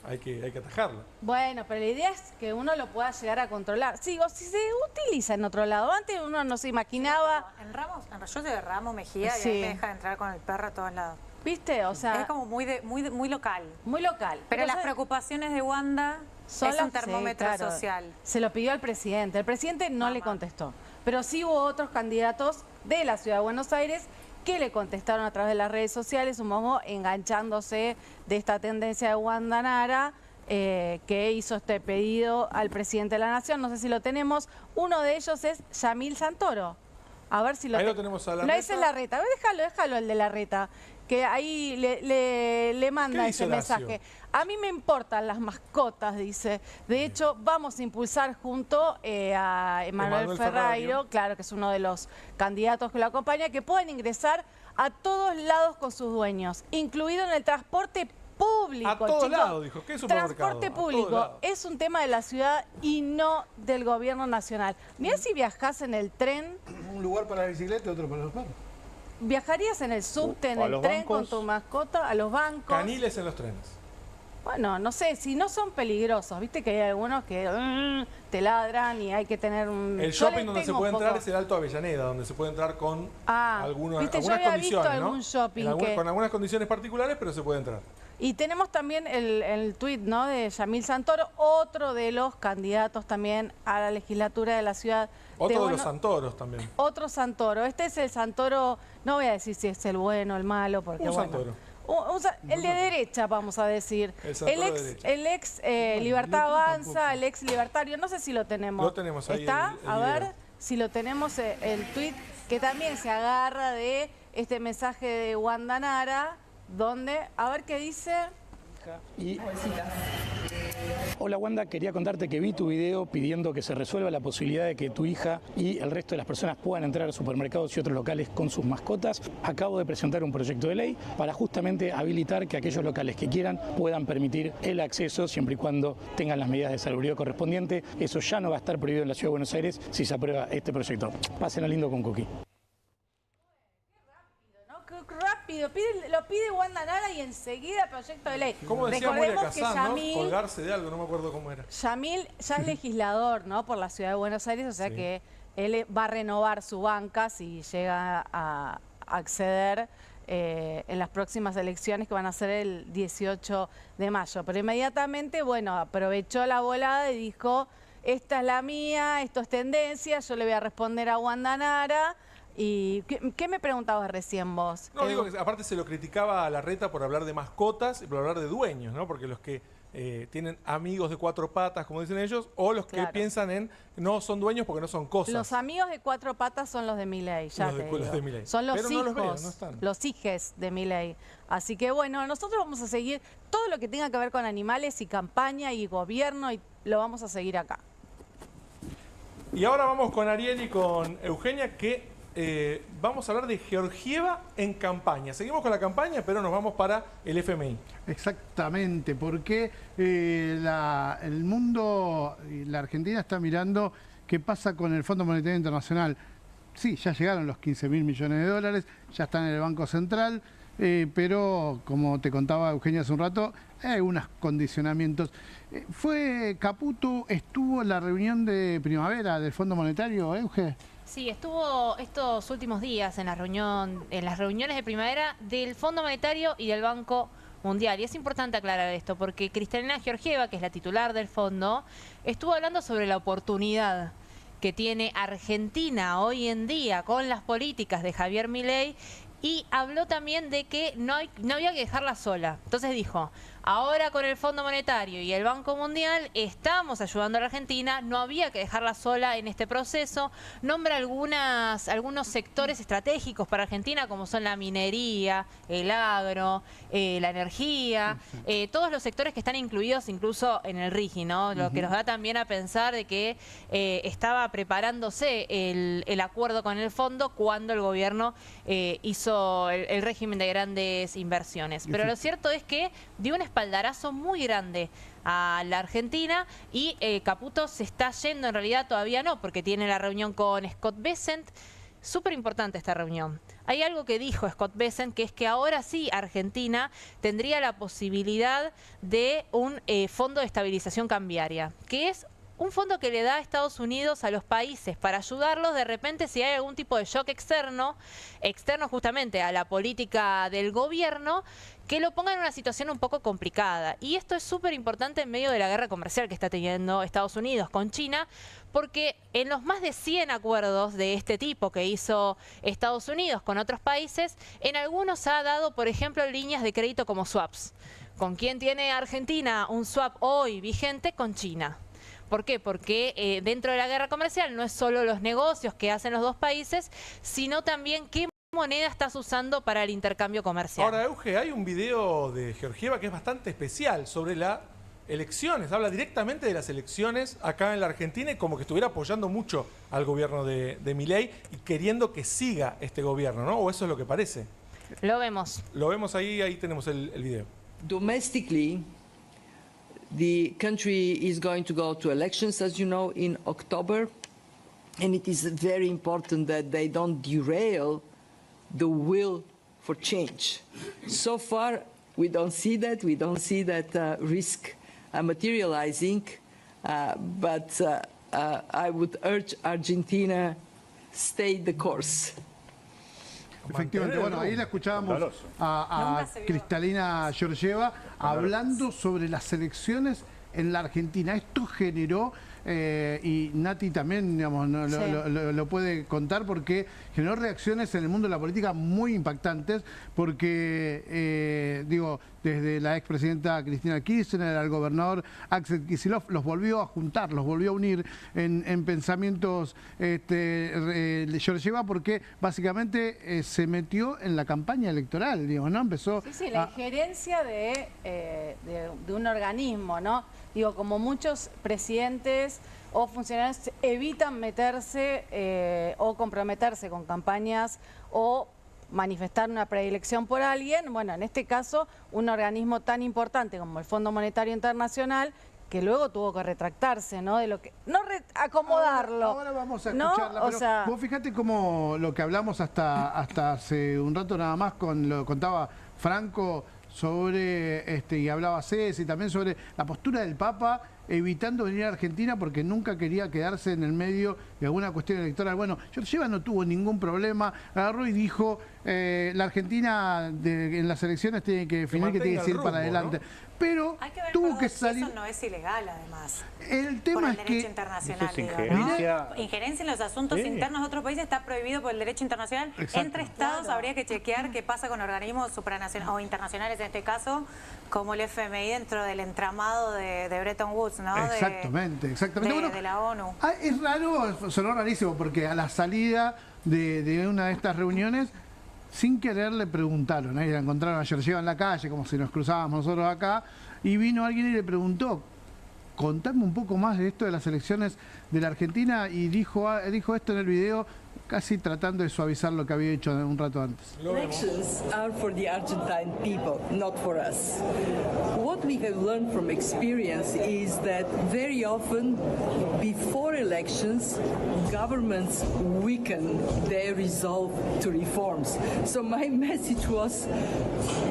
hay que atajarlo. Bueno, pero la idea es que uno lo pueda llegar a controlar. Sí, o si se utiliza en otro lado. Antes uno no se imaginaba. En Ramos, yo soy de Ramos Mejía y ahí me dejan entrar con el perro a todos lados. ¿Viste? O sea, es como muy local. Muy local. Pero las preocupaciones de Wanda son un termómetro social. Se lo pidió al presidente. El presidente no le contestó. Pero sí hubo otros candidatos de la ciudad de Buenos Aires que le contestaron a través de las redes sociales, un poco enganchándose de esta tendencia de Wanda Nara, que hizo este pedido al presidente de la Nación. No sé si lo tenemos. Uno de ellos es Yamil Santoro. A ver si lo tenemos a la No, ese es Larreta. Déjalo el de Larreta. que ahí le manda ese mensaje. A mí me importan las mascotas, dice. De hecho, vamos a impulsar junto a Emanuel Ferrayro, claro, que es uno de los candidatos que lo acompaña, que puedan ingresar a todos lados con sus dueños, incluido en el transporte público. A todos lados, dijo. ¿Qué supermercado? Transporte público es un tema de la ciudad y no del gobierno nacional. Mirá si viajás en el tren. Un lugar para la bicicleta y otro para los perros. ¿Viajarías en el subte, en el tren con tu mascota, a los bancos? Caniles en los trenes. Bueno, no sé, si no son peligrosos, viste que hay algunos que te ladran y hay que tener un... El shopping donde se puede entrar es el Alto Avellaneda, donde se puede entrar con algunas condiciones, visto algún shopping con algunas condiciones particulares, pero se puede entrar. Y tenemos también el tuit, ¿no?, de Yamil Santoro, otro de los candidatos también a la legislatura de la ciudad. Otro de los Santoros también. Otro Santoro. Este es el Santoro, no voy a decir si es el bueno o el malo, porque un Santoro. El de derecha, vamos a decir. El ex Libertad Avanza, el ex libertario, no sé si lo tenemos. Lo tenemos ahí. ¿Está? A ver si lo tenemos, el tuit, que también se agarra de este mensaje de Wanda Nara, donde, a ver qué dice. Hola Wanda, quería contarte que vi tu video pidiendo que se resuelva la posibilidad de que tu hija y el resto de las personas puedan entrar a supermercados y otros locales con sus mascotas. Acabo de presentar un proyecto de ley para justamente habilitar que aquellos locales que quieran puedan permitir el acceso siempre y cuando tengan las medidas de salubridad correspondientes. Eso ya no va a estar prohibido en la Ciudad de Buenos Aires si se aprueba este proyecto. Pásenla lindo con Cookie. Rápido, lo pide Wanda Nara y enseguida proyecto de ley. ¿Cómo decía Moria Kazan, ¿no? Colgarse de algo, no me acuerdo cómo era. Yamil ya es legislador, ¿no?, por la Ciudad de Buenos Aires, o sea que él va a renovar su banca si llega a acceder en las próximas elecciones que van a ser el 18 de mayo. Pero inmediatamente, bueno, aprovechó la volada y dijo, esta es la mía, esto es tendencia, yo le voy a responder a Wanda Nara. ¿Y qué me preguntabas recién vos? No, digo que aparte se lo criticaba a Larreta por hablar de mascotas y por hablar de dueños, ¿no? Porque los que tienen amigos de cuatro patas, como dicen ellos, o los que piensan en no son dueños porque no son cosas. Los amigos de cuatro patas son los de Milei, ya te digo. Los de Milei. Son los pero hijos, no los veo, no están. los hijes de Milei. Así que bueno, nosotros vamos a seguir todo lo que tenga que ver con animales y campaña y gobierno, y lo vamos a seguir acá. Y ahora vamos con Ariel y con Eugenia, que vamos a hablar de Georgieva en campaña. Seguimos con la campaña, pero nos vamos para el FMI. Exactamente, porque el mundo, la Argentina está mirando qué pasa con el Fondo Monetario Internacional. Sí, ya llegaron los 15.000 millones de dólares, ya están en el Banco Central, pero como te contaba Eugenia hace un rato, hay algunos condicionamientos. Caputo estuvo en la reunión de primavera del Fondo Monetario, Euge. Sí, estuvo estos últimos días en las reuniones de primavera del Fondo Monetario y del Banco Mundial. Y es importante aclarar esto porque Cristalina Georgieva, que es la titular del fondo, estuvo hablando sobre la oportunidad que tiene Argentina hoy en día con las políticas de Javier Milei, y habló también de que no había que dejarla sola. Entonces dijo, ahora con el Fondo Monetario y el Banco Mundial estamos ayudando a la Argentina, no había que dejarla sola en este proceso. Nombra algunos sectores estratégicos para Argentina, como son la minería, el agro, la energía, todos los sectores que están incluidos incluso en el RIGI, ¿no? Lo que nos da también a pensar de que estaba preparándose el acuerdo con el fondo cuando el gobierno hizo el régimen de grandes inversiones. Pero lo cierto es que dio un espaldarazo muy grande a la Argentina y Caputo se está yendo, en realidad todavía no, porque tiene la reunión con Scott Bessent. Súper importante esta reunión. Hay algo que dijo Scott Bessent, que es que ahora sí Argentina tendría la posibilidad de un fondo de estabilización cambiaria, que es un fondo que le da a Estados Unidos a los países para ayudarlos de repente si hay algún tipo de shock externo justamente a la política del gobierno, que lo ponga en una situación un poco complicada. Y esto es súper importante en medio de la guerra comercial que está teniendo Estados Unidos con China, porque en los más de 100 acuerdos de este tipo que hizo Estados Unidos con otros países, en algunos ha dado, por ejemplo, líneas de crédito como swaps. ¿Con quién tiene Argentina un swap hoy vigente? Con China. ¿Por qué? Porque dentro de la guerra comercial no es solo los negocios que hacen los dos países, sino también qué moneda estás usando para el intercambio comercial. Ahora, Euge, hay un video de Georgieva que es bastante especial sobre las elecciones. Habla directamente de las elecciones acá en la Argentina y como que estuviera apoyando mucho al gobierno de Milei y queriendo que siga este gobierno, ¿no? O eso es lo que parece. Lo vemos. Lo vemos ahí tenemos el video. Domestically, the country is going to go to elections, as you know, in October. And it is very important that they don't derail the will for change. So far, we don't see that. We don't see that risk materializing. But I would urge Argentina, stay the course. Efectivamente, bueno, ahí la escuchábamos a Kristalina Georgieva hablando sobre las elecciones en la Argentina. Esto generó, y Nati también, digamos, lo puede contar, porque generó reacciones en el mundo de la política muy impactantes, porque, digo, desde la expresidenta Cristina Kirchner al gobernador Axel Kicillof, los volvió a juntar, los volvió a unir en pensamientos Georgieva, porque básicamente se metió en la campaña electoral, digo, ¿no? Empezó... Sí, la injerencia de un organismo, ¿no? Digo, como muchos presidentes o funcionarios evitan meterse o comprometerse con campañas o manifestar una predilección por alguien, bueno, en este caso, un organismo tan importante como el Fondo Monetario Internacional, que luego tuvo que retractarse, ¿no? De lo que no acomodarlo. Ahora vamos a escucharla, ¿no? Pero vos fíjate cómo lo que hablamos hasta hace un rato nada más, lo contaba Franco sobre, y hablaba Ceci también sobre la postura del Papa, evitando venir a Argentina porque nunca quería quedarse en el medio de alguna cuestión electoral. Bueno, Georgieva no tuvo ningún problema, agarró y dijo, la Argentina en las elecciones tiene que definir que tiene que ir para adelante. ¿No? Pero tuvo que salir... Eso no es ilegal, además. El tema es que... internacional, eso es injerencia. ¿No? Injerencia en los asuntos internos de otros países está prohibido por el derecho internacional. Exacto. Entre estados habría que chequear qué pasa con organismos supranacionales o internacionales, en este caso, como el FMI dentro del entramado de Bretton Woods, ¿no? Exactamente. Bueno, de la ONU. Es raro, sonó rarísimo, porque a la salida de una de estas reuniones, sin querer le preguntaron, ahí la encontraron a Georgieva en la calle, como si nos cruzábamos nosotros acá, y vino alguien y le preguntó, contame un poco más de esto de las elecciones de la Argentina, y dijo esto en el video, casi tratando de suavizar lo que había hecho un rato antes. Elections are for the Argentine people, not for us. What we have learned from experience is that very often before elections, governments weaken their resolve to reforms. So my message was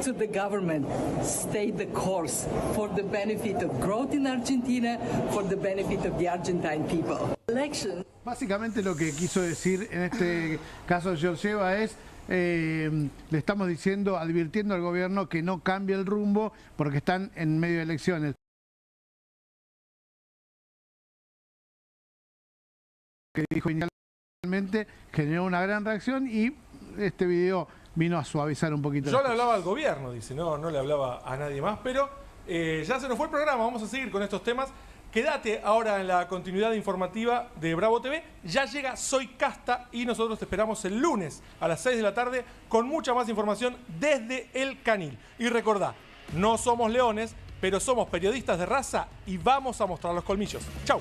to the government, stay the course for the benefit of growth in Argentina, for the benefit of the Argentine people. Elections. Básicamente lo que quiso decir en este caso Georgieva es, le estamos diciendo, advirtiendo al gobierno que no cambie el rumbo porque están en medio de elecciones. Que dijo inicialmente, generó una gran reacción y este video vino a suavizar un poquito. Yo le hablaba al gobierno, dice, no le hablaba a nadie más, pero ya se nos fue el programa, vamos a seguir con estos temas. Quédate ahora en la continuidad informativa de Bravo TV. Ya llega Soy Casta y nosotros te esperamos el lunes a las 6 de la tarde con mucha más información desde El Canil. Y recordá, no somos leones, pero somos periodistas de raza y vamos a mostrar los colmillos. ¡Chau!